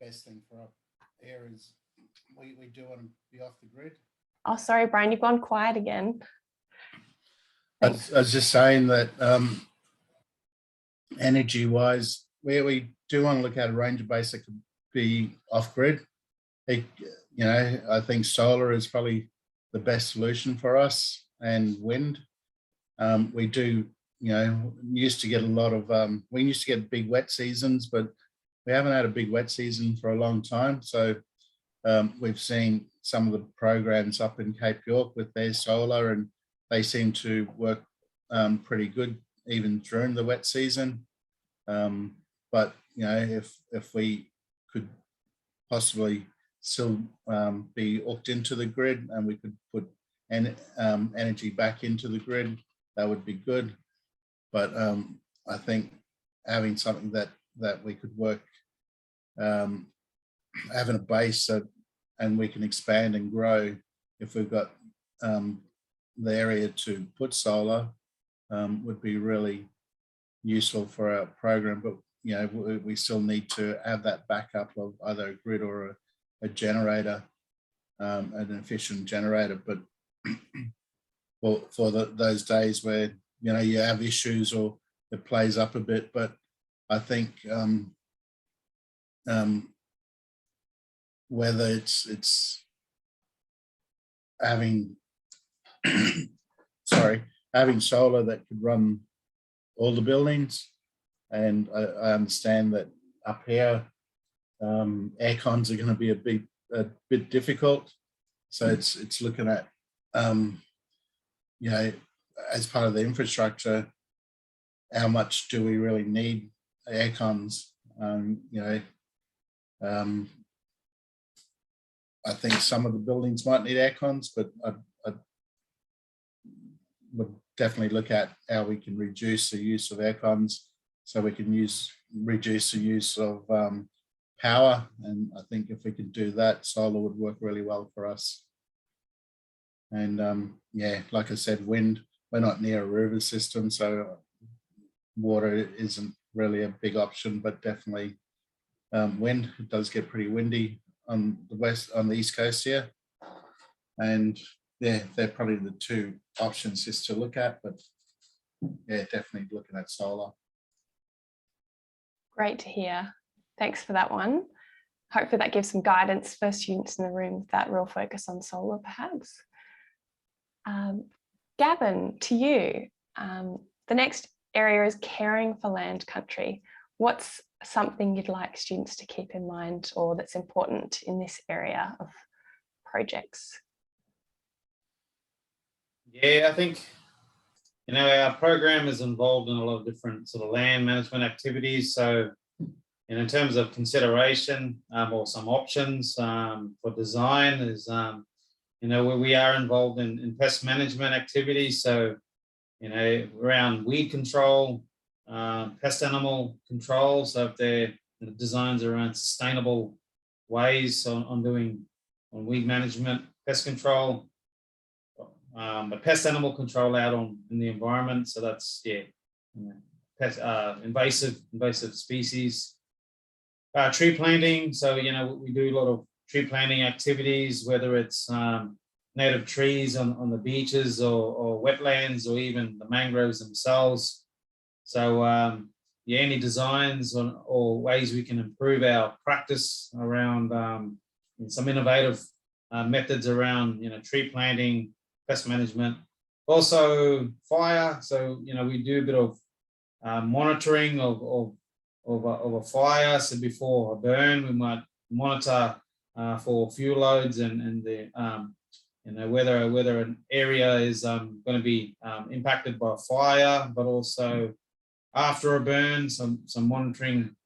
best thing for up here is we do want to be off the grid. Oh, sorry, Brian, you've gone quiet again. I was just saying that energy wise, we do want to look at a range of base that could be off grid. I think solar is probably the best solution for us, and wind. We do, used to get a lot of, we used to get big wet seasons, but we haven't had a big wet season for a long time. So we've seen some of the programs up in Cape York with their solar, and they seem to work pretty good even during the wet season. But if we could possibly still be hooked into the grid, and we could put energy back into the grid, that would be good. But I think having something that we could work, having a base and we can expand and grow if we've got the area to put solar, would be really useful for our program. But we still need to have that backup of either a grid or a generator, an efficient generator. But for those days where you have issues or it plays up a bit. But I think whether it's having having solar that could run all the buildings, and I understand that up here air cons are going to be a bit difficult, so it's looking at as part of the infrastructure, how much do we really need air cons? I think some of the buildings might need air cons, but I would definitely look at how we can reduce the use of air cons, so we can reduce the use of power. And I think if we could do that, solar would work really well for us. And like I said, wind, we're not near a river system, so water isn't really a big option, but definitely wind. It does get pretty windy on the east coast here, and they're probably the two options just to look at. But definitely looking at solar. Great to hear. Thanks for that one. Hopefully that gives some guidance for students in the room with that real focus on solar, perhaps. Gavin, to you, the next area is caring for land country. What's something you'd like students to keep in mind, or that's important in this area of projects? Yeah, I think, our program is involved in a lot of different sort of land management activities. So, in terms of consideration or some options for design is, where we are involved in pest management activities. So, around weed control, pest animal control. So if they're designs around sustainable ways on weed management, pest control, but pest animal control out in the environment. So that's pest, invasive species, tree planting. So we do a lot of tree planting activities, whether it's native trees on the beaches or wetlands, or even the mangroves themselves. So any designs or ways we can improve our practice around some innovative methods around tree planting, pest management, also fire. So we do a bit of monitoring of a fire. So before a burn, we might monitor for fuel loads and the whether an area is going to be impacted by fire, but also after a burn, some monitoring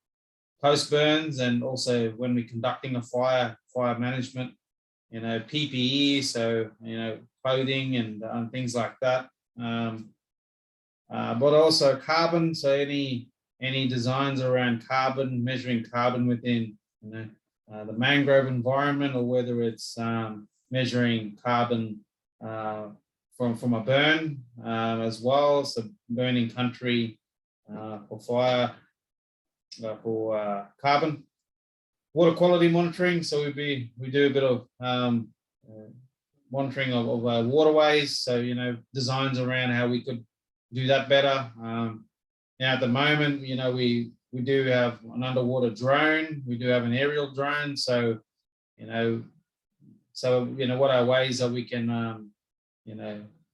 post burns, and also when we're conducting a fire management, PPE, so clothing and things like that, but also carbon. So any designs around carbon, measuring carbon within the mangrove environment, or whether it's measuring carbon from a burn as well. So burning country for fire, for carbon. Water quality monitoring. So we do a bit of monitoring of waterways. So designs around how we could do that better. Now, at the moment, we do have an underwater drone. We do have an aerial drone. So, what are ways that we can,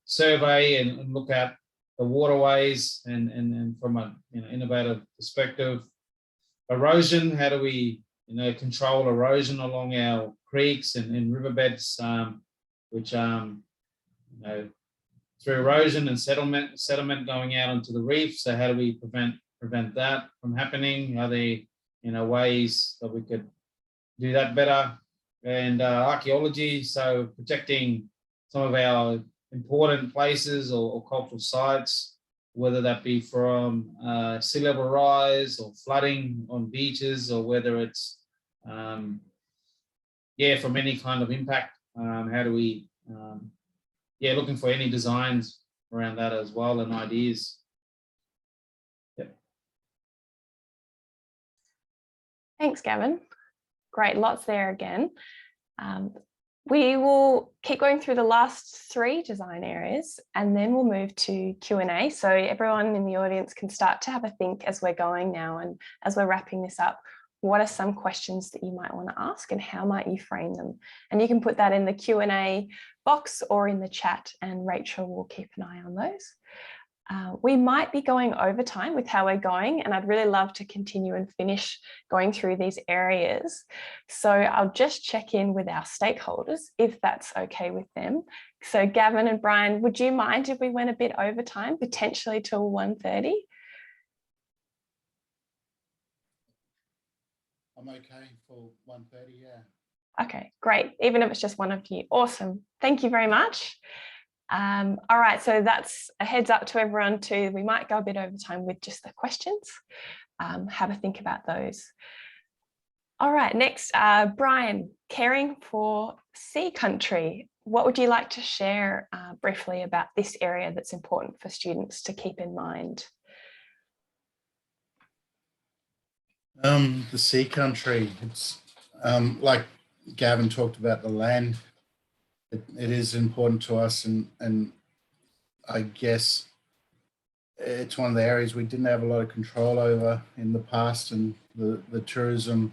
survey and look at the waterways and from a innovative perspective. Erosion, how do we control erosion along our creeks and riverbeds, which through erosion and sediment going out onto the reef. So how do we prevent that from happening? Are there ways that we could do that better? And archaeology, so protecting some of our important places or cultural sites, whether that be from sea level rise or flooding on beaches, or whether it's from any kind of impact. How do we looking for any designs around that as well and ideas. Yep. Thanks, Gavin. Great, lots there again. We will keep going through the last 3 design areas, and then we'll move to Q&A. So everyone in the audience can start to have a think as we're going now, and as we're wrapping this up, what are some questions that you might want to ask and how might you frame them? And you can put that in the Q&A box or in the chat, and Rachel will keep an eye on those. We might be going over time with how we're going, and I'd really love to continue and finish going through these areas. So I'll just check in with our stakeholders if that's okay with them. So Gavin and Brian, would you mind if we went a bit over time, potentially till 1:30? I'm okay for 1:30, yeah. Okay, great. Even if it's just one of you. Awesome. Thank you very much. All right, so that's a heads up to everyone too. We might go a bit over time with just the questions. Have a think about those. All right, next, Brian, caring for sea country. What would you like to share briefly about this area that's important for students to keep in mind? The sea country, it's like Gavin talked about the land. It is important to us, and I guess it's one of the areas we didn't have a lot of control over in the past, and the tourism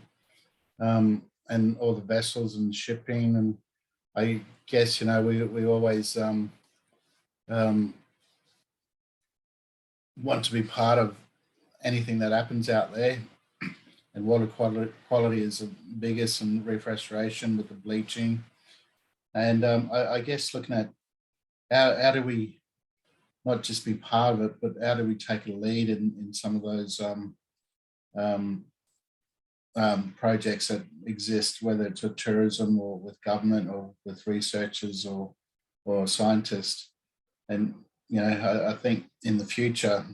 and all the vessels and shipping. And I guess, we always want to be part of anything that happens out there. And water quality is the biggest, and reef restoration with the bleaching. And I guess looking at how do we not just be part of it, but how do we take a lead in some of those projects that exist, whether it's with tourism or with government or with researchers or scientists. And, I think in the future,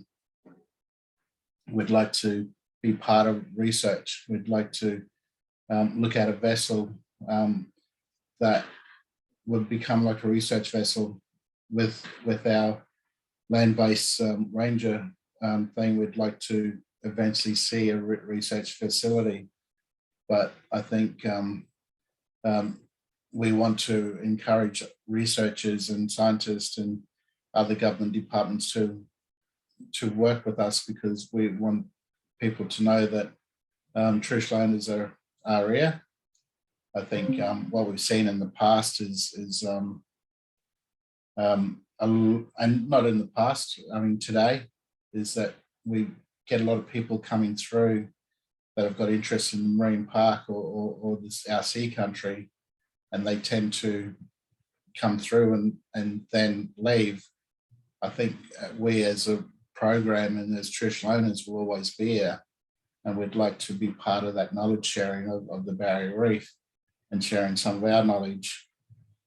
we'd like to be part of research. We'd like to look at a vessel that would become like a research vessel with our land-based ranger thing. We'd like to eventually see a research facility, but I think we want to encourage researchers and scientists and other government departments to work with us, because we want people to know that traditional owners are here. I think what we've seen in the past is and not in the past, I mean today, is that we get a lot of people coming through that have got interest in the marine park or our sea country, and they tend to come through and then leave. I think we as a program and as traditional owners will always be here, and we'd like to be part of that knowledge sharing of the barrier reef, and sharing some of our knowledge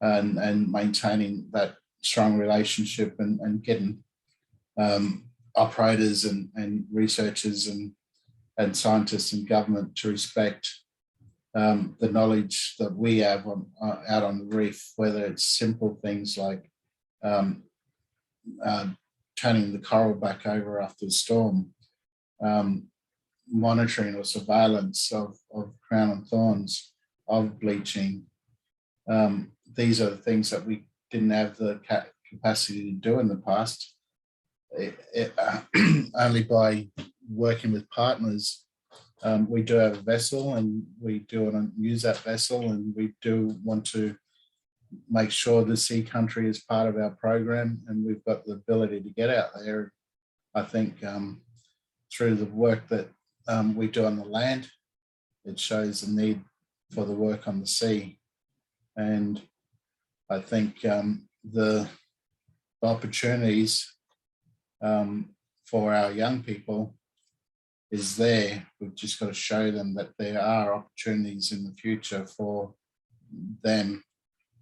and maintaining that strong relationship and getting operators and researchers and scientists and government to respect the knowledge that we have out on the reef, whether it's simple things like turning the coral back over after a storm, monitoring or surveillance of crown and thorns, of bleaching. These are the things that we didn't have the capacity to do in the past. only by working with partners. We do have a vessel and we do want to use that vessel, and we do want to make sure the sea country is part of our program, and we've got the ability to get out there. I think through the work that we do on the land, it shows the need for the work on the sea. And I think the opportunities for our young people is there. We've just got to show them that there are opportunities in the future for them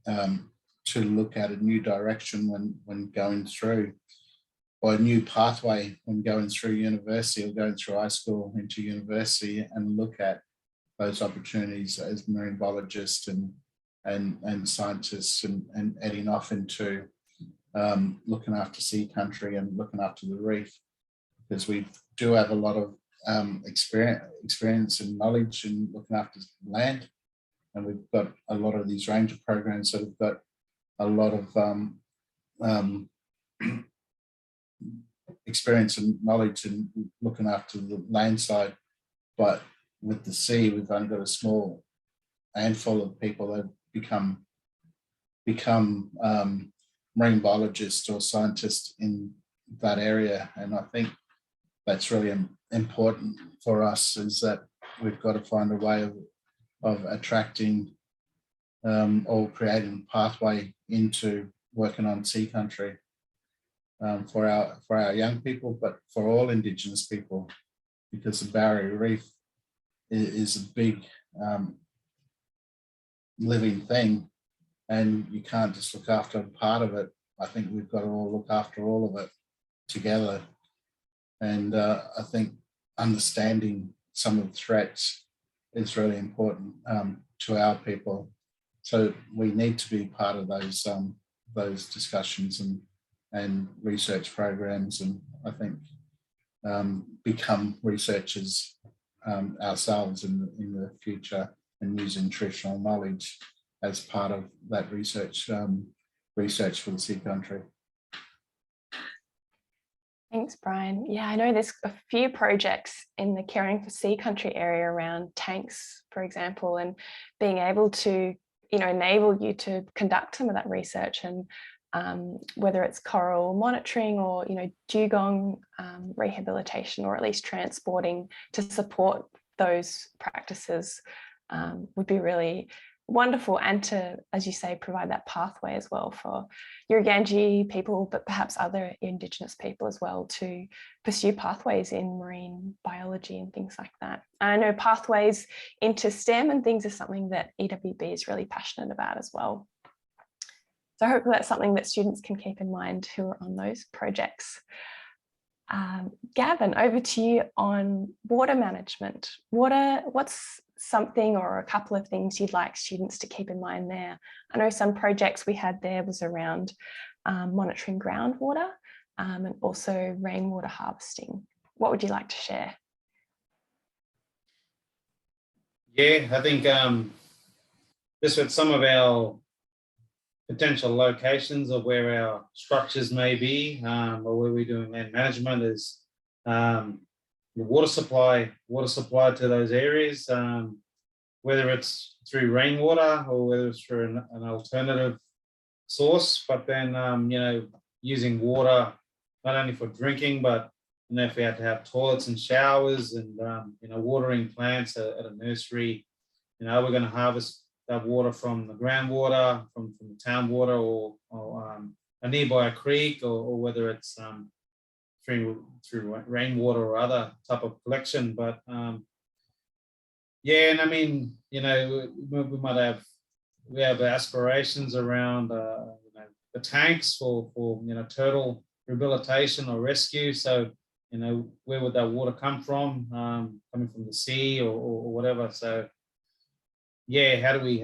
to look at a new direction when going through, or a new pathway when going through university or going through high school into university, and look at those opportunities as marine biologists and scientists, and heading off into looking after sea country and looking after the reef, because we do have a lot of experience and knowledge in looking after land, and we've got a lot of these ranger programs, so we've got a lot of experience and knowledge in looking after the land side. But with the sea, we've only got a small handful of people that become marine biologists or scientists in that area. And I think that's really important for us, is that we've got to find a way of attracting or creating a pathway into working on sea country for our young people, but for all Indigenous people, because the Barrier Reef is a big living thing, and you can't just look after part of it. I think we've got to all look after all of it together. And I think understanding some of the threats is really important to our people. So we need to be part of those discussions and research programs, and I think become researchers ourselves in the future, and using traditional knowledge as part of that research for the sea country. Thanks, Brian. Yeah, I know there's a few projects in the Caring for Sea Country area around tanks, for example, and being able to, enable you to conduct some of that research, and whether it's coral monitoring or, dugong rehabilitation, or at least transporting to support those practices would be really wonderful, and to, as you say, provide that pathway as well for Yirrgandji people, but perhaps other Indigenous people as well, to pursue pathways in marine biology and things like that. And I know pathways into STEM and things is something that EWB is really passionate about as well. So hopefully that's something that students can keep in mind who are on those projects. Gavin, over to you on water management. What's something or a couple of things you'd like students to keep in mind there? I know some projects we had there was around monitoring groundwater and also rainwater harvesting. What would you like to share? Yeah, I think just with some of our potential locations of where our structures may be, or where we're doing land management, is the water supply to those areas, whether it's through rainwater or whether it's through an alternative source. But then, using water not only for drinking, but if we had to have toilets and showers, and watering plants at a nursery, we're going to harvest that water from the groundwater, from the town water, or a nearby creek, or whether it's through rainwater or other type of collection. But yeah, and I mean, we have aspirations around the tanks for turtle rehabilitation or rescue. So where would that water come from? Coming from the sea or whatever. So yeah, how do we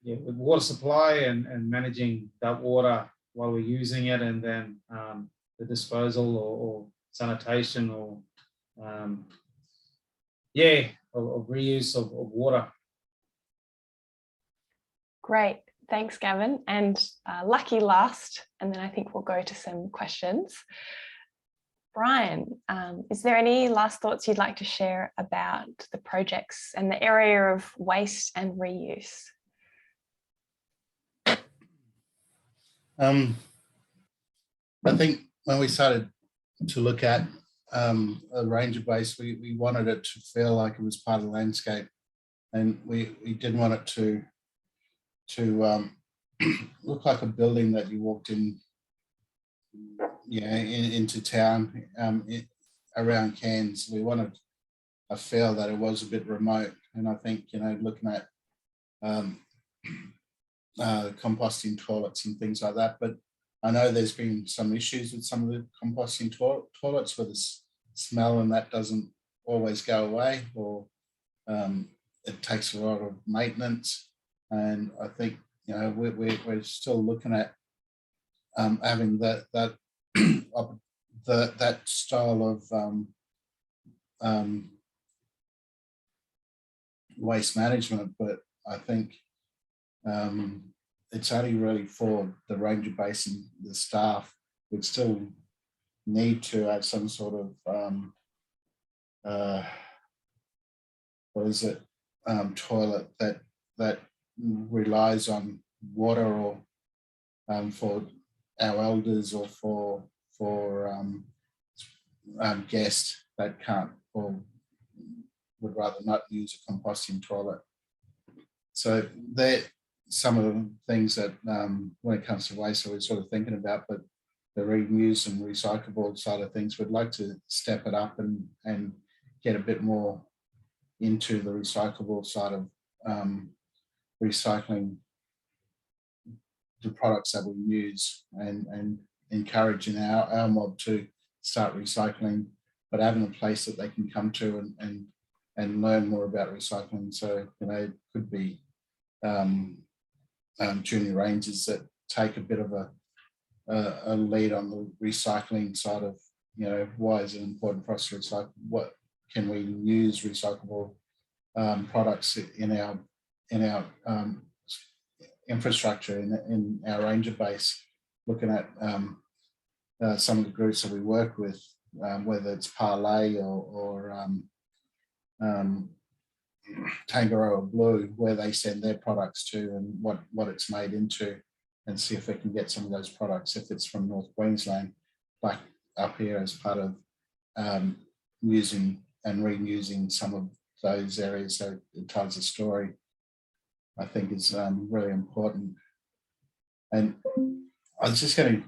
with water supply and managing that water while we're using it, and then the disposal or sanitation or of reuse of water. Great. Thanks, Gavin. And lucky last, and then I think we'll go to some questions. Brian, is there any last thoughts you'd like to share about the projects and the area of waste and reuse? I think when we started to look at a range of waste, we wanted it to feel like it was part of the landscape, and we didn't want it to look like a building that you walked in, into town around Cairns. We wanted a feel that it was a bit remote, and I think looking at composting toilets and things like that, but I know there's been some issues with some of the composting toilets where the smell and that doesn't always go away, or it takes a lot of maintenance. And I think we're still looking at having that style of waste management, but I think it's only really for the ranger basin. The staff would still need to have some sort of toilet that relies on water, or for our elders, or for guests that can't or would rather not use a composting toilet. So they're some of the things that when it comes to waste, we're sort of thinking about, but the reuse and recyclable side of things, we'd like to step it up and get a bit more into the recyclable side of recycling the products that we use, and encouraging our mob to start recycling, but having a place that they can come to and learn more about recycling. So it could be junior rangers that take a bit of a lead on the recycling side of, why is it important for us to recycle? What can we use recyclable products in our infrastructure, in our ranger base, looking at some of the groups that we work with, whether it's Parlay or Tangaroa Blue, where they send their products to and what it's made into, and see if we can get some of those products, if it's from North Queensland, back up here as part of using and reusing some of those areas. So it tells a story, I think, is really important. And I was just going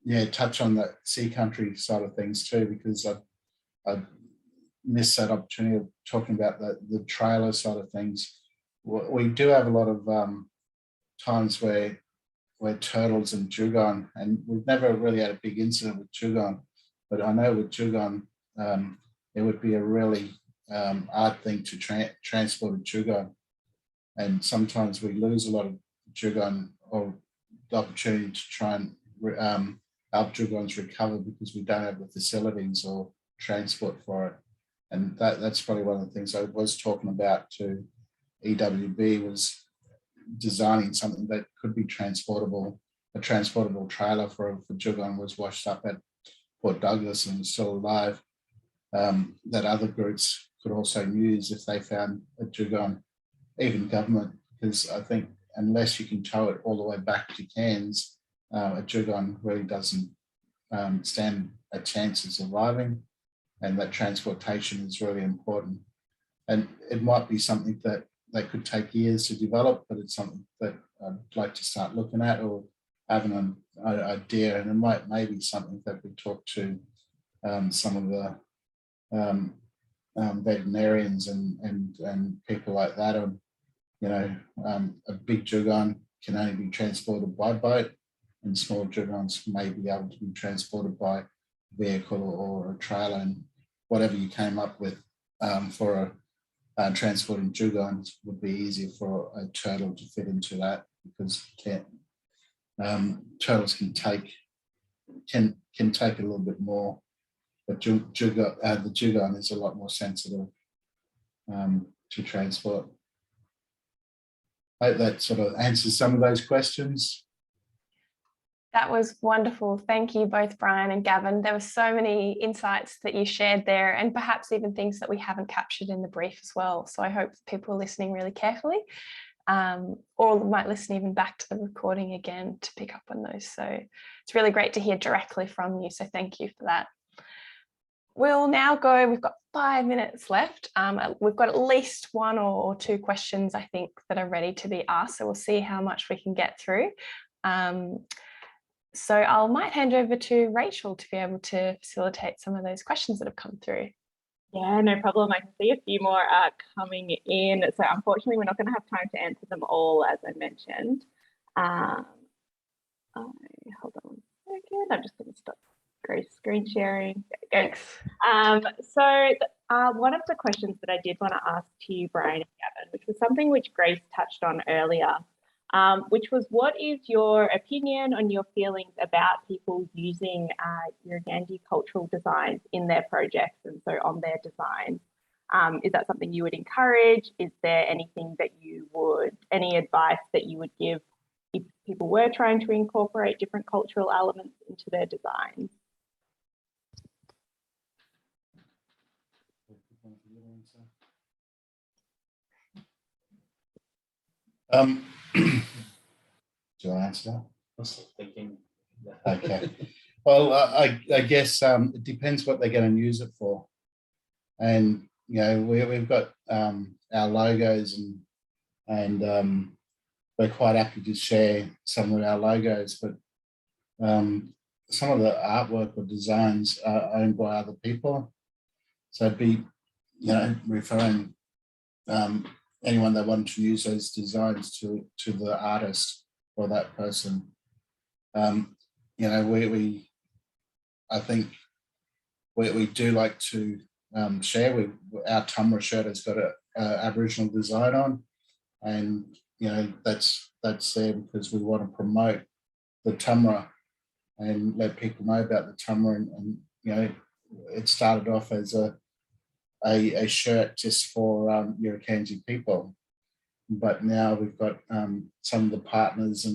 to touch on the sea country side of things too, because I missed that opportunity of talking about the trailer side of things. We do have a lot of times where turtles and dugong, and we've never really had a big incident with dugong, but I know with dugong it would be a really hard thing to transport a dugong, and sometimes we lose a lot of dugong, or the opportunity to try and help dugongs recover because we don't have the facilities or transport for it. And that's probably one of the things I was talking about to EWB, was designing something that could be transportable. A transportable trailer for dugong was washed up at Port Douglas and was still alive, that other groups could also use if they found a dugong, even government, because I think unless you can tow it all the way back to Cairns, a dugong really doesn't stand a chance of surviving, and that transportation is really important. And it might be something that could take years to develop, but it's something that I'd like to start looking at, or having an idea. And it might maybe something that we talk to some of the veterinarians and people like that. Or, a big dugong can only be transported by boat, and small dugongs may be able to be transported by vehicle or a trailer. And whatever you came up with for transporting dugongs would be easier for a turtle to fit into that, because turtles can take a little bit more, but the dugong is a lot more sensitive to transport. hope that sort of answers some of those questions. That was wonderful. Thank you both, Brian and Gavin. There were so many insights that you shared there, and perhaps even things that we haven't captured in the brief as well. So I hope people are listening really carefully, or might listen even back to the recording again to pick up on those. So it's really great to hear directly from you. So thank you for that. We'll now go, we've got 5 minutes left. We've got at least one or two questions, I think, that are ready to be asked. So we'll see how much we can get through. So I might hand over to Rachel to be able to facilitate some of those questions that have come through. Yeah, no problem. I can see a few more coming in. So unfortunately, we're not going to have time to answer them all, as I mentioned. Hold on a second. I'm just going to stop screen sharing. There we go. So one of the questions that I did want to ask to you, Brian and Gavin, which was something which Grace touched on earlier, which was, what is your opinion on your feelings about people using Yirrganyji cultural designs in their projects and so on their designs? Is that something you would encourage? Is there anything that any advice that you would give if people were trying to incorporate different cultural elements into their designs? Do I answer that? I was thinking. Okay. Well, I guess it depends what they're going to use it for. And, you know, we've got our logos, and we're quite happy to share some of our logos, but some of the artwork or designs are owned by other people. So it'd be, you know, referring anyone that wanted to use those designs to the artist or that person. You know, I think we do like to share. Our Tumra shirt has got a Aboriginal design on, and you know that's there because we want to promote the Tumra and let people know about the Tumra. And you know, it started off as a shirt just for Yirrganyji people, but now we've got some of the partners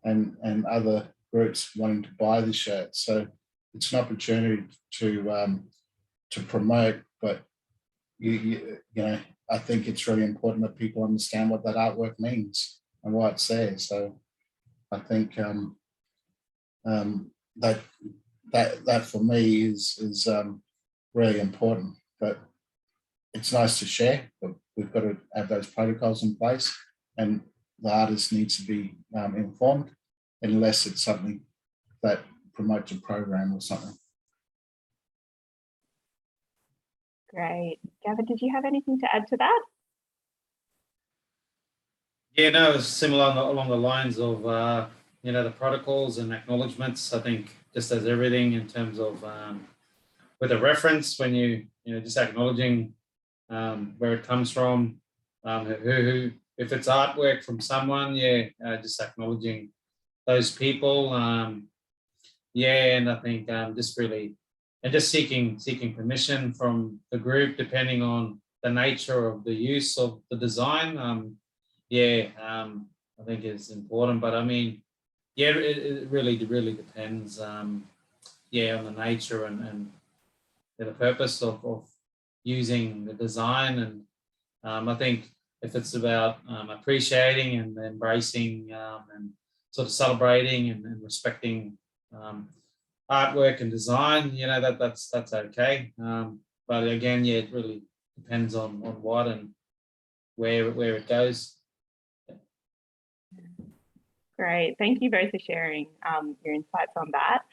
and other groups wanting to buy the shirt. So it's an opportunity to promote, but you know, I think it's really important that people understand what that artwork means and why it's there. So I think that for me is really important. But it's nice to share, but we've got to have those protocols in place, and the artist needs to be informed, unless it's something that promotes a program or something. Great. Gavin, did you have anything to add to that? Yeah, no, it's similar along the lines of, you know, the protocols and acknowledgements. I think just as everything in terms of with a reference, when you know, just acknowledging where it comes from, who if it's artwork from someone, yeah, just acknowledging those people, yeah, and I think just really, and just seeking permission from the group depending on the nature of the use of the design. Yeah, I think it's important, but I mean, yeah, it really depends, yeah, on the nature and the purpose of using the design. And I think if it's about appreciating and embracing and sort of celebrating and respecting artwork and design, you know, that's okay. But again, yeah, it really depends on what and where it goes. Great. Thank you both for sharing your insights on that.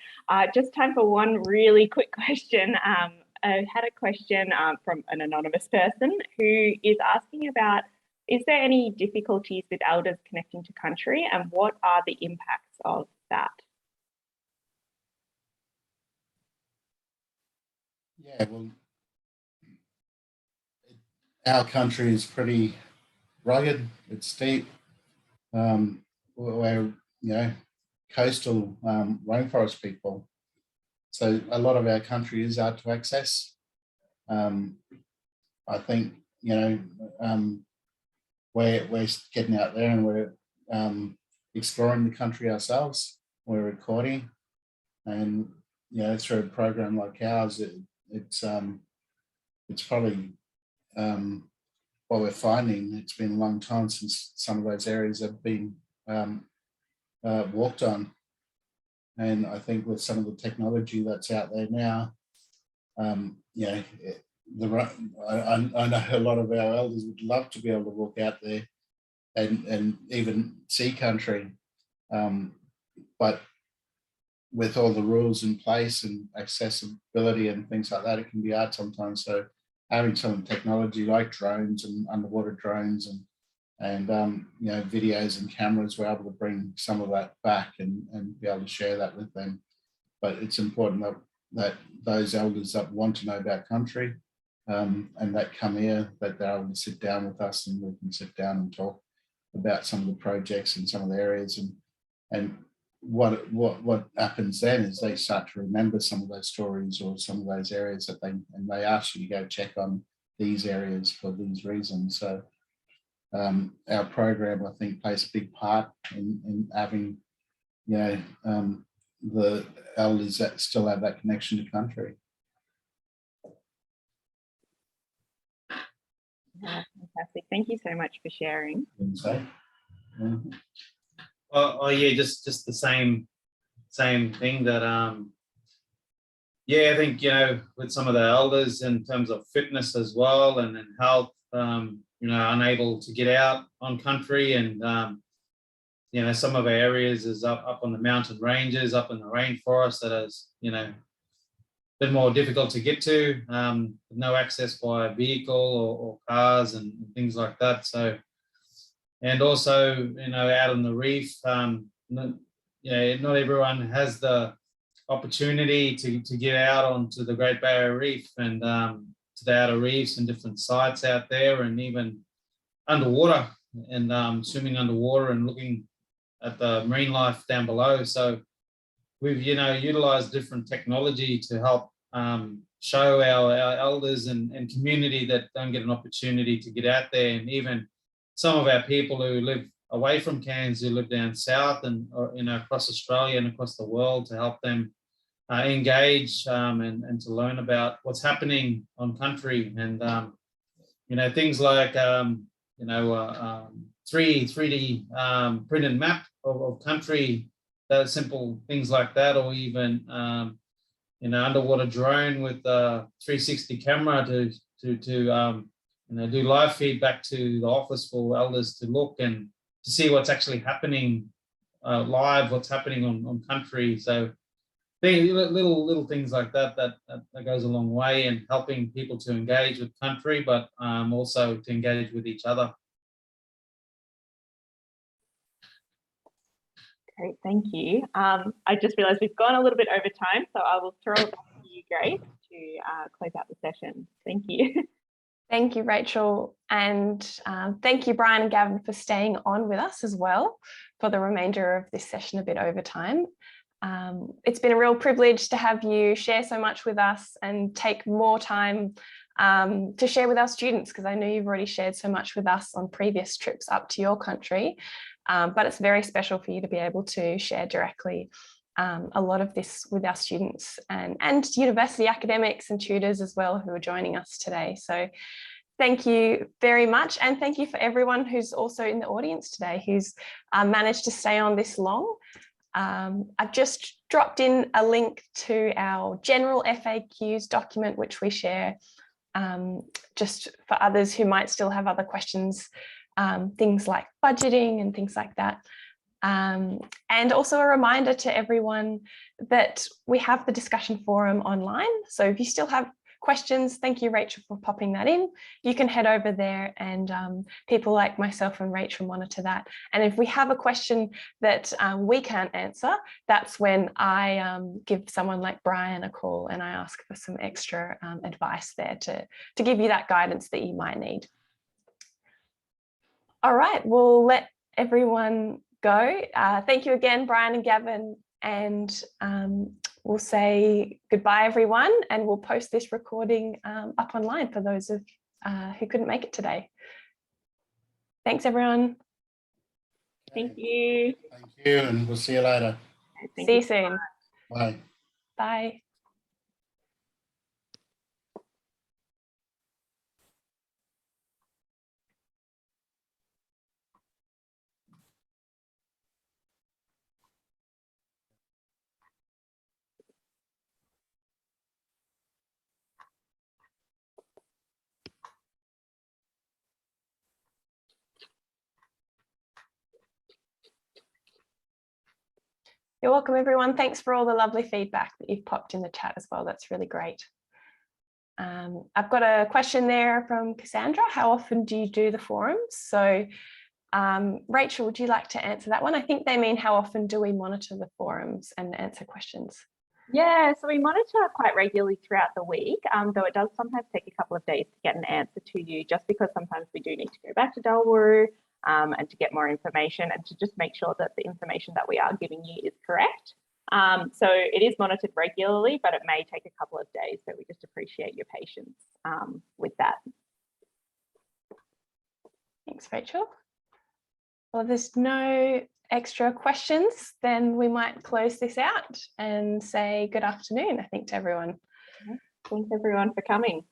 Just time for one really quick question. I had a question from an anonymous person who is asking about, is there any difficulties with elders connecting to country, and what are the impacts of that? Yeah, well, our country is pretty rugged, it's steep. We're, you know, coastal rainforest people. So a lot of our country is hard to access. I think, you know, we're getting out there and we're exploring the country ourselves. We're recording, and through a program like ours, it's probably what we're finding. It's been a long time since some of those areas have been walked on, and I think with some of the technology that's out there now, I know a lot of our elders would love to be able to walk out there and even see country, but with all the rules in place and accessibility and things like that, it can be hard sometimes. So having some technology like drones and underwater drones and videos and cameras, we're able to bring some of that back and be able to share that with them. But it's important that those elders that want to know about country and that come here, that they're able to sit down with us and we can sit down and talk about some of the projects and some of the areas. And what happens then is they start to remember some of those stories or some of those areas that they ask you to go check on these areas for these reasons. So our program, I think, plays a big part in having the elders that still have that connection to country. Fantastic. Thank you so much for sharing. Yeah, just the same thing that I think with some of the elders in terms of fitness as well and health, unable to get out on country, and some of our areas is up on the mountain ranges, up in the rainforest that is a bit more difficult to get to, no access by vehicle or cars and things like that. So, and also out on the reef, not everyone has the opportunity to get out onto the Great Barrier Reef and to the outer reefs and different sites out there, and even underwater and swimming underwater and looking at the marine life down below. So we've utilized different technology to help show our elders and community that don't get an opportunity to get out there, and even some of our people who live away from Cairns, who live down south and across Australia and across the world, to help them engage and to learn about what's happening on country, and things like 3D printed map of country, those simple things like that, or even underwater drone with a 360 camera to do live feedback to the office for elders to look and to see what's actually happening live, what's happening on country. So little things like that goes a long way in helping people to engage with country, but also to engage with each other. Great, thank you. I just realised we've gone a little bit over time, so I will throw it back to you, Grace, to close out the session. Thank you. Thank you, Rachel. And thank you, Brian and Gavin, for staying on with us as well for the remainder of this session, a bit over time. It's been a real privilege to have you share so much with us and take more time to share with our students, because I know you've already shared so much with us on previous trips up to your country, but it's very special for you to be able to share directly a lot of this with our students and university academics and tutors as well who are joining us today. So thank you very much, and thank you for everyone who's also in the audience today who's managed to stay on this long. I've just dropped in a link to our general FAQs document, which we share just for others who might still have other questions, things like budgeting and things like that. And also a reminder to everyone that we have the discussion forum online. So if you still have questions, thank you, Rachel, for popping that in. You can head over there, and people like myself and Rachel monitor that. And if we have a question that we can't answer, that's when I give someone like Brian a call and I ask for some extra advice there to give you that guidance that you might need. All right, we'll let everyone go. Thank you again, Brian and Gavin, and we'll say goodbye, everyone, and we'll post this recording up online for those of who couldn't make it today. Thanks, everyone. Thank you. Thank you, and we'll see you later. Thank See you. you soon. Bye. Bye. You're welcome, everyone. Thanks for all the lovely feedback that you've popped in the chat as well. That's really great. I've got a question there from Cassandra. How often do you do the forums? So Rachel, would you like to answer that one? I think they mean how often do we monitor the forums and answer questions? Yeah, so we monitor quite regularly throughout the week, though it does sometimes take a couple of days to get an answer to you, just because sometimes we do need to go back to Dawul Wuru and to get more information and to just make sure that the information that we are giving you is correct. So it is monitored regularly, but it may take a couple of days. So we just appreciate your patience with that. Thanks, Rachel. Well, if there's no extra questions, then we might close this out and say good afternoon, I think, to everyone. Thanks everyone for coming.